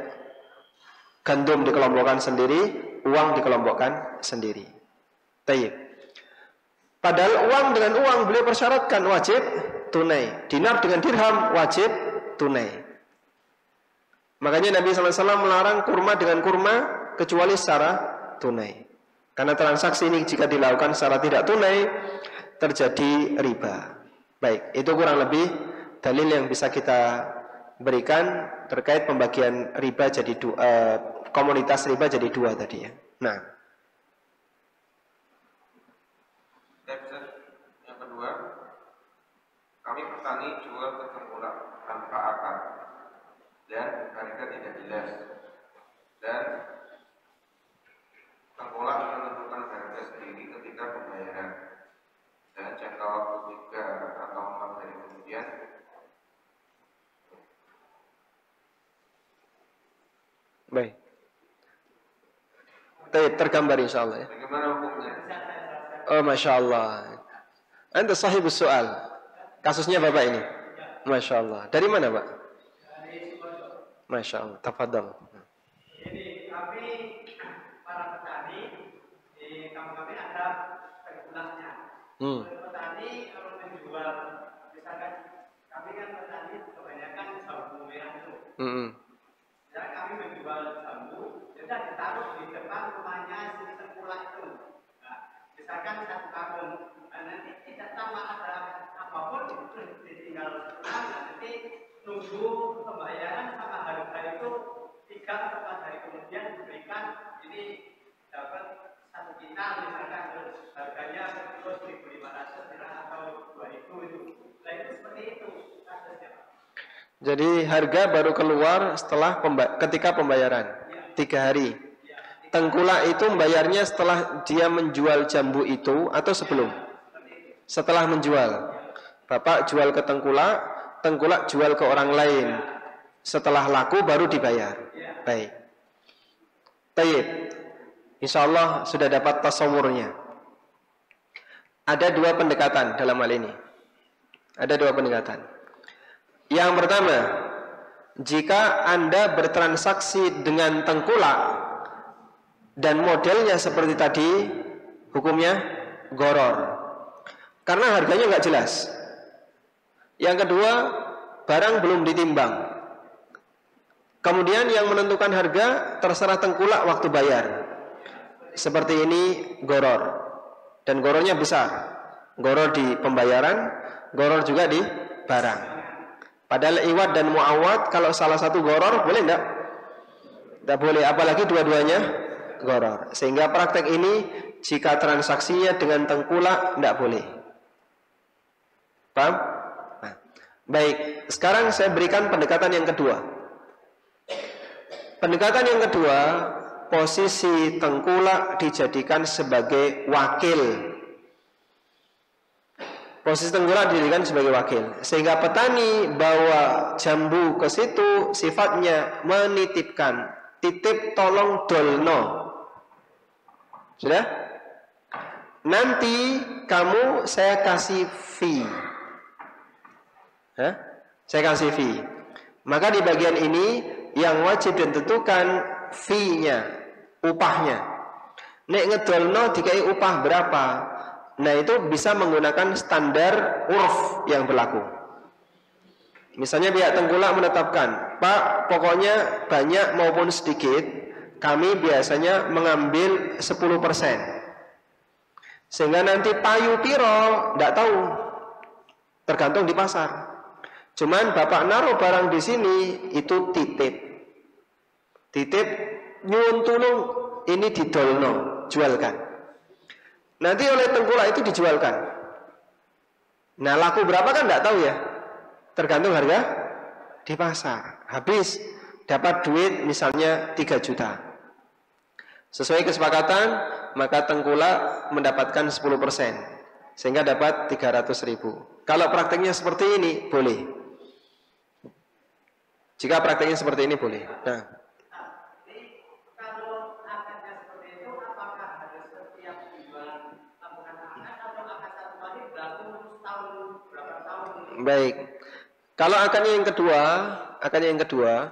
gandum dikelompokkan sendiri, uang dikelompokkan sendiri. Tayyib. Padahal uang dengan uang beliau persyaratkan wajib tunai, dinar dengan dirham wajib tunai. Makanya Nabi SAW melarang kurma dengan kurma kecuali secara tunai. Karena transaksi ini jika dilakukan secara tidak tunai terjadi riba. Baik, itu kurang lebih dalil yang bisa kita berikan terkait pembagian riba jadi komunitas riba jadi 2 tadi ya. Nah, yang kedua, kami petani jual ke tengkulak tanpa akar dan harga tidak jelas, dan tengkulak menentukan harga sendiri ketika pembayaran, dan jangka waktu 3 atau 4 hari kemudian baik. Tergambar insyaAllah ya. bagaimana hukumnya? Oh, Masya Allah. Anda sahibus soal. Kasusnya Bapak ini. Masya Allah. Dari mana Pak? Masya Allah. Tafadhal. Jadi kami para petani di kampung kami ada tengkulaknya. Petani kalau menjual, misalkan kami kan petani kebanyakan jambu merah itu. Jadi kami menjual jambu, sudah ditaruh di depan rumahnya si tengkulak itu. Nah, misalkan 1 karung, nanti tidak tahu ada apapun ditinggal pulang, nanti nunggu pembayaran sama harga itu 3 atau 4 hari kemudian diberikan, ini dapat 1 kintal misalkan, terus harganya terus 1.500 atau 2.000 itu. Nah itu seperti itu kasusnya. Jadi harga baru keluar setelah ketika pembayaran 3 hari. Tengkulak itu membayarnya setelah dia menjual jambu itu atau sebelum? Setelah menjual. Bapak jual ke tengkulak, tengkulak jual ke orang lain. Setelah laku baru dibayar. Baik. Tayyib. Insyaallah sudah dapat tasawurnya. Ada 2 pendekatan dalam hal ini. Ada 2 pendekatan. Yang pertama, jika Anda bertransaksi dengan tengkulak dan modelnya seperti tadi, hukumnya gharar. Karena harganya nggak jelas. Yang kedua, barang belum ditimbang. Kemudian yang menentukan harga terserah tengkulak waktu bayar. Seperti ini gharar. Dan ghararnya besar. Gharar di pembayaran, gharar juga di barang. Padahal iwad dan muawad kalau salah satu gharar boleh enggak? Tidak boleh, apalagi dua-duanya gharar. Sehingga praktek ini jika transaksinya dengan tengkulak tidak boleh. Paham? Nah, baik, sekarang saya berikan pendekatan yang kedua. Pendekatan yang kedua, posisi tengkulak dijadikan sebagai wakil. Posisi tengkulak dijadikan sebagai wakil, sehingga petani bawa jambu ke situ sifatnya menitipkan, titip tolong dolno. Sudah? Nanti kamu saya kasih fee. Hah? Saya kasih fee. Maka di bagian ini yang wajib ditentukan fee-nya, upahnya. Nek ngedolno dikai upah berapa? Nah itu bisa menggunakan standar urf yang berlaku. Misalnya pihak tengkulak menetapkan, Pak, pokoknya banyak maupun sedikit, kami biasanya mengambil 10%. Sehingga nanti payu piro, tidak tahu, tergantung di pasar. Cuman Bapak naruh barang di sini itu titip, nyuwun tulung ini didolno, jualkan. Nanti oleh tengkulak itu dijualkan. Nah laku berapa kan tidak tahu ya, tergantung harga di pasar. Habis dapat duit misalnya 3 juta. Sesuai kesepakatan maka tengkulak mendapatkan 10%, sehingga dapat 300.000. Kalau prakteknya seperti ini boleh. Jika prakteknya seperti ini boleh. Nah, baik. Kalau akadnya yang kedua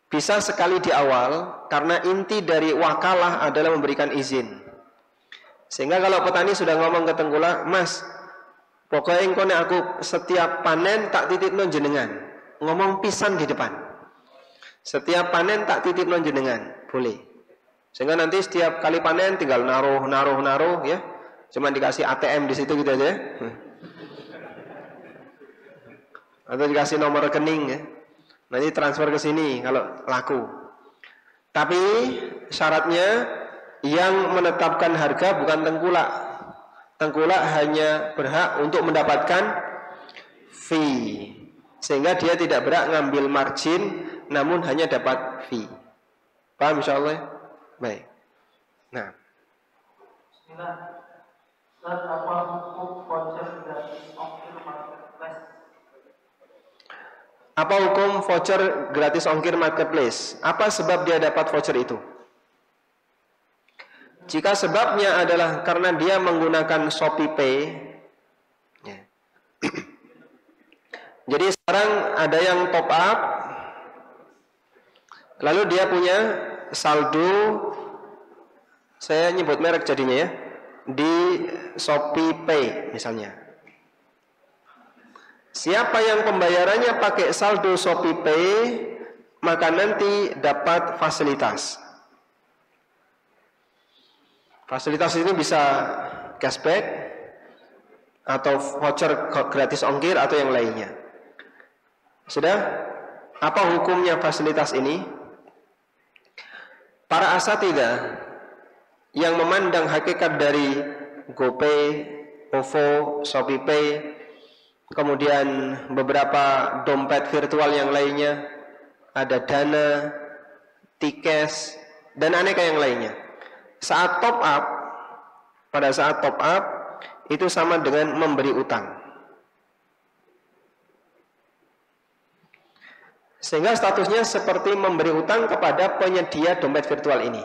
bisa sekali di awal, karena inti dari wakalah adalah memberikan izin. Sehingga kalau petani sudah ngomong ke tengkulak, Mas, pokoknya engkone aku setiap panen tak titip non jenengan, ngomong pisan di depan. Setiap panen tak titip non jenengan, boleh. Sehingga nanti setiap kali panen tinggal naruh ya, cuma dikasih ATM di situ gitu aja. Atau dikasih nomor rekening ya. Nanti transfer ke sini kalau laku. Tapi syaratnya yang menetapkan harga bukan tengkulak. Tengkulak hanya berhak untuk mendapatkan fee. Sehingga dia tidak berhak ngambil margin, namun hanya dapat fee. Paham insyaallah? Baik. Nah. Bismillah. Ustaz, apa hukum voucher gratis ongkir marketplace? Apa hukum voucher gratis ongkir marketplace? Apa sebab dia dapat voucher itu? Jika sebabnya adalah karena dia menggunakan ShopeePay, ya. Jadi sekarang ada yang top up, lalu dia punya saldo, saya nyebut merek jadinya ya, di ShopeePay misalnya. Siapa yang pembayarannya pakai saldo ShopeePay, maka nanti dapat fasilitas. Fasilitas ini bisa cashback atau voucher gratis ongkir atau yang lainnya. Sudah? Apa hukumnya fasilitas ini? Para asatidzah yang memandang hakikat dari GoPay, OVO, ShopeePay, kemudian beberapa dompet virtual yang lainnya, ada Dana, Tikes, dan aneka yang lainnya. Saat top up, pada saat top up itu sama dengan memberi utang. Sehingga statusnya seperti memberi utang kepada penyedia dompet virtual ini.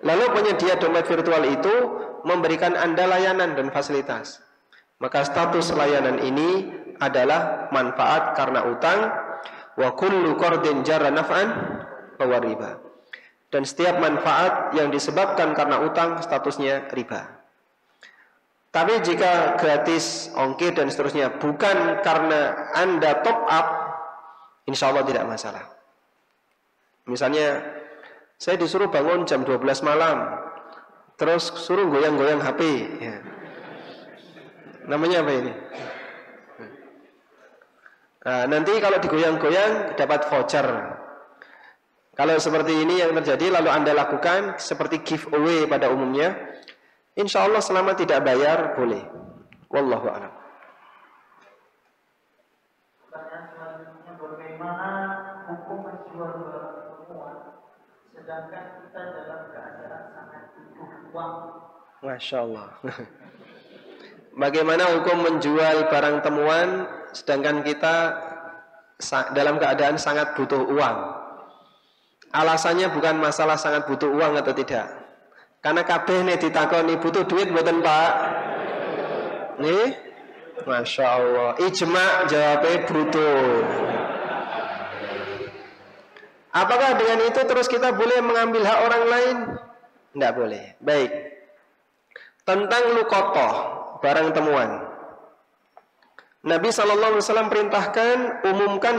Lalu penyedia dompet virtual itu memberikan Anda layanan dan fasilitas. Maka status layanan ini adalah manfaat karena utang, wa kullu qardin jarra naf'an fa riba. Dan setiap manfaat yang disebabkan karena utang statusnya riba. Tapi jika gratis ongkir dan seterusnya bukan karena Anda top up, insya Allah tidak masalah. Misalnya saya disuruh bangun jam 12 malam, terus suruh goyang-goyang HP ya. Namanya apa ini? Nah, nanti kalau digoyang-goyang dapat voucher. Kalau seperti ini yang terjadi lalu Anda lakukan seperti giveaway pada umumnya, insya Allah selama tidak bayar boleh. Wallahu a'lam. Pertanyaan selanjutnya, bagaimana hukum menjual barang temuan sedangkan kita dalam keadaan sangat butuh uang? Masya Allah. Bagaimana hukum menjual barang temuan sedangkan kita dalam keadaan sangat butuh uang? Alasannya bukan masalah sangat butuh uang atau tidak. Karena kabeh nih ditakoni butuh duit mboten Pak? Nih, Masya Allah, ijma jawabnya butuh. Apakah dengan itu terus kita boleh mengambil hak orang lain? Tidak boleh. Baik. Tentang luqatah, barang temuan. Nabi SAW perintahkan umumkan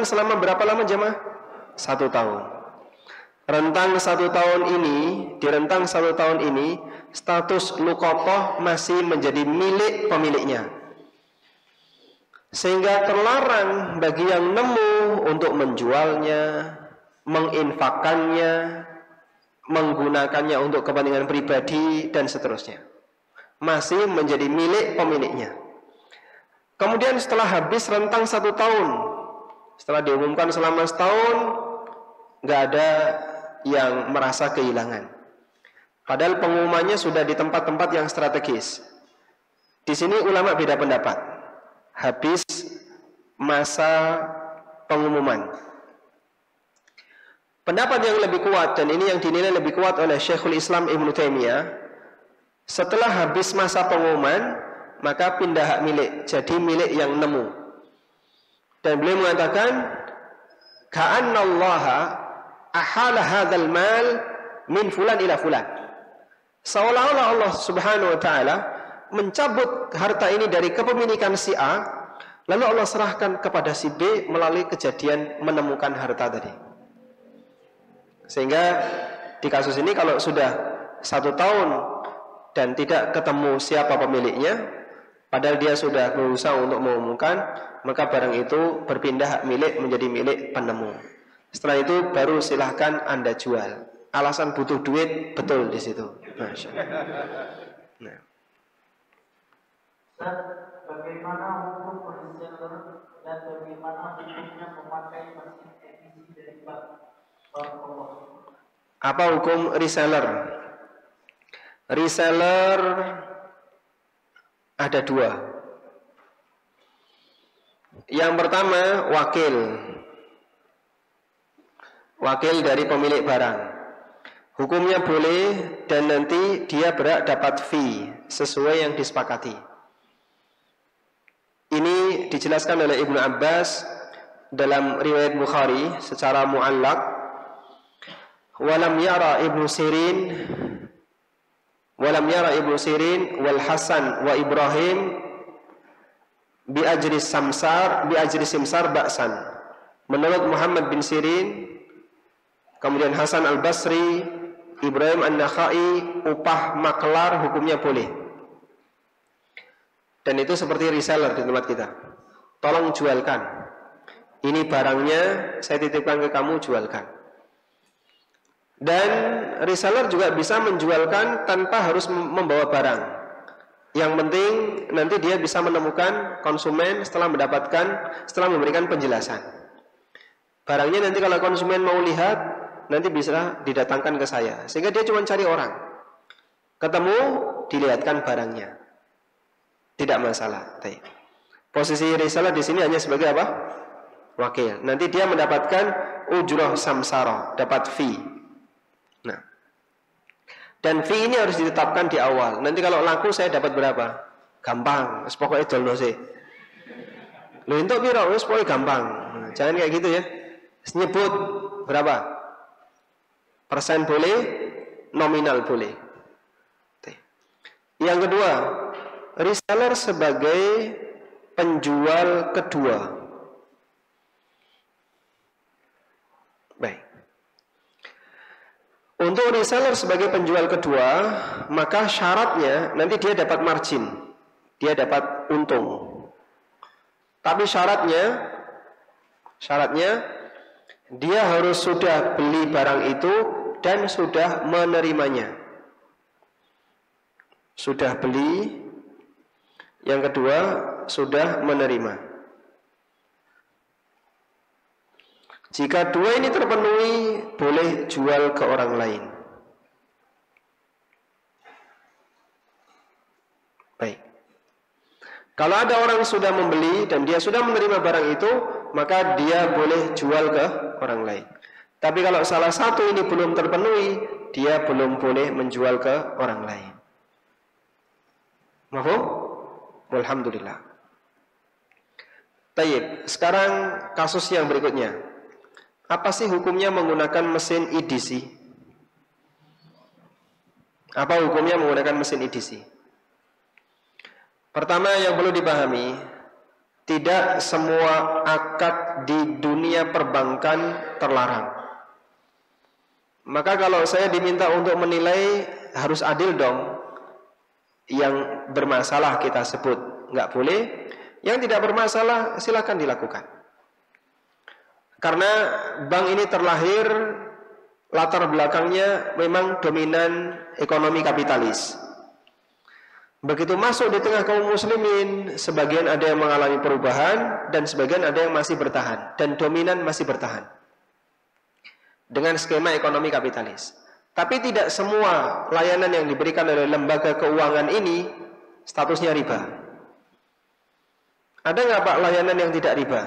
selama berapa lama jemaah? 1 tahun. Rentang 1 tahun ini, di rentang 1 tahun ini, status luqatah masih menjadi milik pemiliknya. Sehingga terlarang bagi yang nemu untuk menjualnya, menginfakkannya, menggunakannya untuk kepentingan pribadi dan seterusnya. Masih menjadi milik pemiliknya. Kemudian setelah habis rentang 1 tahun, setelah diumumkan selama 1 tahun, nggak ada yang merasa kehilangan. Padahal pengumumannya sudah di tempat-tempat yang strategis. Di sini ulama beda pendapat. Habis masa pengumuman. Pendapat yang lebih kuat, dan ini yang dinilai lebih kuat oleh Syekhul Islam Ibnu Taimiyah, setelah habis masa pengumuman, maka pindah hak milik, jadi milik yang nemu. Dan beliau mengatakan, ka'annallaha ahala hadzal mal min fulan ila fulan. Seolah-olah Allah Subhanahu wa taala mencabut harta ini dari kepemilikan si A, lalu Allah serahkan kepada si B melalui kejadian menemukan harta tadi. Sehingga di kasus ini kalau sudah 1 tahun dan tidak ketemu siapa pemiliknya, padahal dia sudah berusaha untuk mengumumkan, maka barang itu berpindah hak milik menjadi milik penemu. Setelah itu baru silahkan Anda jual. Alasan butuh duit betul di situ. Masya Allah. Nah. Bagaimana hukum reseller dan bagaimana hukumnya memakai mesin edisi dari bank? Apa hukum reseller? Reseller ada 2. Yang pertama wakil dari pemilik barang. Hukumnya boleh dan nanti dia berhak dapat fee sesuai yang disepakati. Ini dijelaskan oleh Ibnu Abbas dalam riwayat Bukhari secara mu'allaq. Walam yara Ibnu Sirin wal Hasan wa Ibrahim bi ajri simsar ba'san. Menurut Muhammad bin Sirin, kemudian Hasan al-Basri, Ibrahim an-Nakhai, upah maklar hukumnya boleh. Dan itu seperti reseller di tempat kita. Tolong jualkan. Ini barangnya saya titipkan ke kamu, jualkan. Dan reseller juga bisa menjualkan tanpa harus membawa barang. Yang penting nanti dia bisa menemukan konsumen setelah memberikan penjelasan. Barangnya nanti kalau konsumen mau lihat, nanti bisa didatangkan ke saya. Sehingga dia cuma cari orang. Ketemu, dilihatkan barangnya. Tidak masalah. Posisi reseller di sini hanya sebagai apa? Wakil. Nanti dia mendapatkan ujrah samsara, dapat fee. Nah, dan fee ini harus ditetapkan di awal. Nanti kalau laku saya dapat berapa? Gampang. Pokoknya dolno sih. Lu entuk piro? Wis pokoknya gampang. Nah, jangan kayak gitu ya. Nyebut berapa? Persen boleh, nominal boleh. Yang kedua, reseller sebagai penjual kedua. Baik. Untuk reseller sebagai penjual kedua, maka syaratnya nanti dia dapat margin, dia dapat untung. Tapi syaratnya dia harus sudah beli barang itu dan sudah menerimanya. Sudah beli, yang kedua sudah menerima. Jika 2 ini terpenuhi, boleh jual ke orang lain. Kalau ada orang sudah membeli dan dia sudah menerima barang itu, maka dia boleh jual ke orang lain. Tapi kalau salah satu ini belum terpenuhi, dia belum boleh menjual ke orang lain. Mahfum? Alhamdulillah. Tayyib. Sekarang kasus yang berikutnya. Apa sih hukumnya menggunakan mesin EDC? Apa hukumnya menggunakan mesin EDC? Pertama yang perlu dipahami, tidak semua akad di dunia perbankan terlarang. Maka kalau saya diminta untuk menilai, harus adil dong. Yang bermasalah kita sebut nggak boleh, yang tidak bermasalah silakan dilakukan. Karena bank ini terlahir latar belakangnya memang dominan ekonomi kapitalis. Begitu masuk di tengah kaum muslimin, sebagian ada yang mengalami perubahan dan sebagian ada yang masih bertahan, dan dominan masih bertahan dengan skema ekonomi kapitalis. Tapi tidak semua layanan yang diberikan oleh lembaga keuangan ini statusnya riba. Ada nggak Pak layanan yang tidak riba?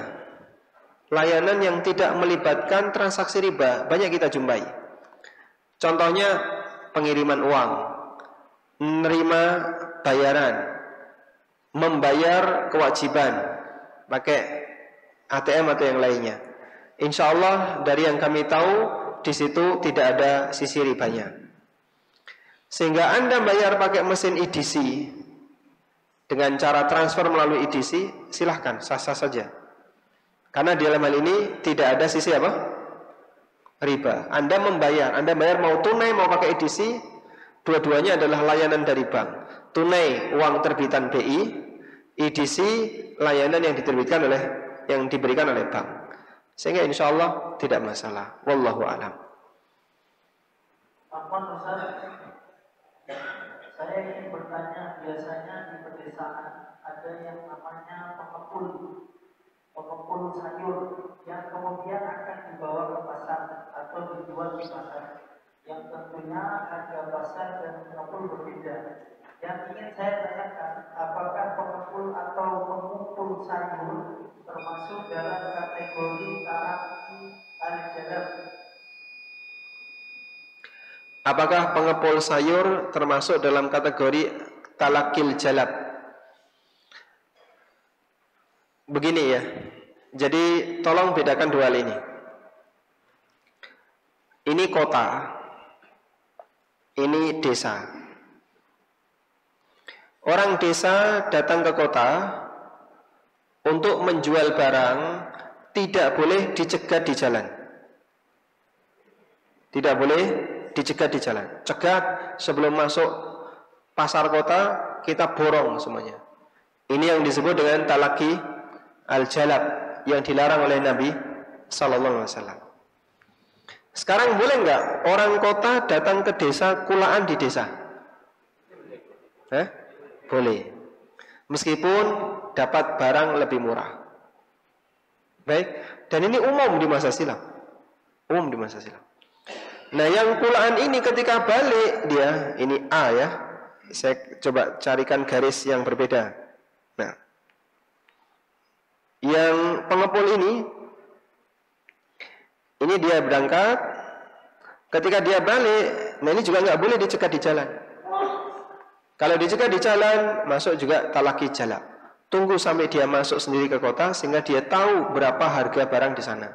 Layanan yang tidak melibatkan transaksi riba banyak kita jumpai. Contohnya pengiriman uang, menerima bayaran, membayar kewajiban pakai ATM atau yang lainnya. Insya Allah dari yang kami tahu di situ tidak ada sisi ribanya. Sehingga Anda bayar pakai mesin EDC dengan cara transfer melalui EDC, silahkan, sah-sah saja. Karena di dalam hal ini tidak ada sisi apa? Riba. Anda bayar mau tunai mau pakai EDC, dua-duanya adalah layanan dari bank. Tunai uang terbitan BI, EDC layanan yang diberikan oleh bank. Sehingga insya Allah tidak masalah. Wallahu a'lam. Saya ingin bertanya, biasanya di pedesaan ada yang namanya pengepul sayur yang kemudian akan dibawa ke pasar atau dijual di pasar, yang tentunya harga pasar dan pengepul berbeda. Yang ingin saya tanyakan, apakah pengepul atau pengumpul sayur termasuk dalam kategori talaqi al-jalab? Apakah pengepul sayur termasuk dalam kategori talaqil jalab? Begini ya. Jadi tolong bedakan dua hal ini. Ini kota, ini desa. Orang desa datang ke kota untuk menjual barang, tidak boleh dicegat di jalan. Tidak boleh dicegat di jalan. Cegat sebelum masuk pasar kota, kita borong semuanya. Ini yang disebut dengan talaqi al-jalab yang dilarang oleh Nabi sallallahu alaihi wasallam. Sekarang boleh enggak orang kota datang ke desa, kulaan di desa? Boleh. Meskipun dapat barang lebih murah. Baik, dan ini umum di masa silam. Umum di masa silam. Nah, yang kulaan ini ketika balik dia, ini A ya. Saya coba carikan garis yang berbeda. Nah, yang pengepul ini dia berangkat. Ketika dia balik, nah ini juga nggak boleh dicegat di jalan. Kalau dicegat di jalan, masuk juga talaqi jalab. Tunggu sampai dia masuk sendiri ke kota sehingga dia tahu berapa harga barang di sana.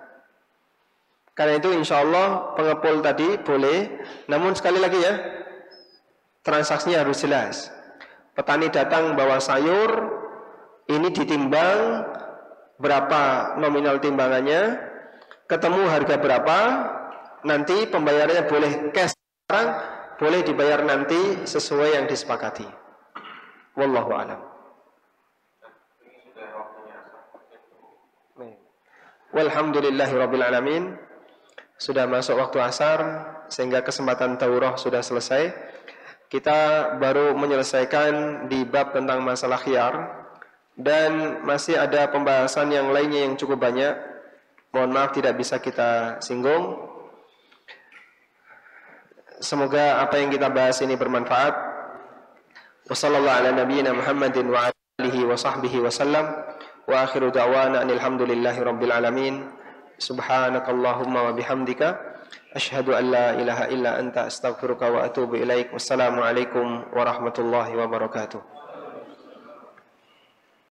Karena itu insya Allah pengepul tadi boleh. Namun sekali lagi ya, transaksinya harus jelas. Petani datang bawa sayur, ini ditimbang berapa nominal timbangannya, ketemu harga berapa, nanti pembayarannya boleh cash sekarang, boleh dibayar nanti sesuai yang disepakati. Wallahu a'lam. Walhamdulillahirabbil alamin. Sudah masuk waktu asar sehingga kesempatan taurah sudah selesai. Kita baru menyelesaikan di bab tentang masalah khiyar dan masih ada pembahasan yang lainnya yang cukup banyak. Mohon maaf tidak bisa kita singgung. Semoga apa yang kita bahas ini bermanfaat. Wassallallahu ala nabiyyina Muhammadin wa alihi wa sahbihi wasallam. Wa akhiru da'wana alhamdulillahi rabbil alamin. Subhanakallahumma wa bihamdika asyhadu an la ilaha illa anta astaghfiruka wa atubu ilaik. Wassalamualaikum warahmatullahi wabarakatuh.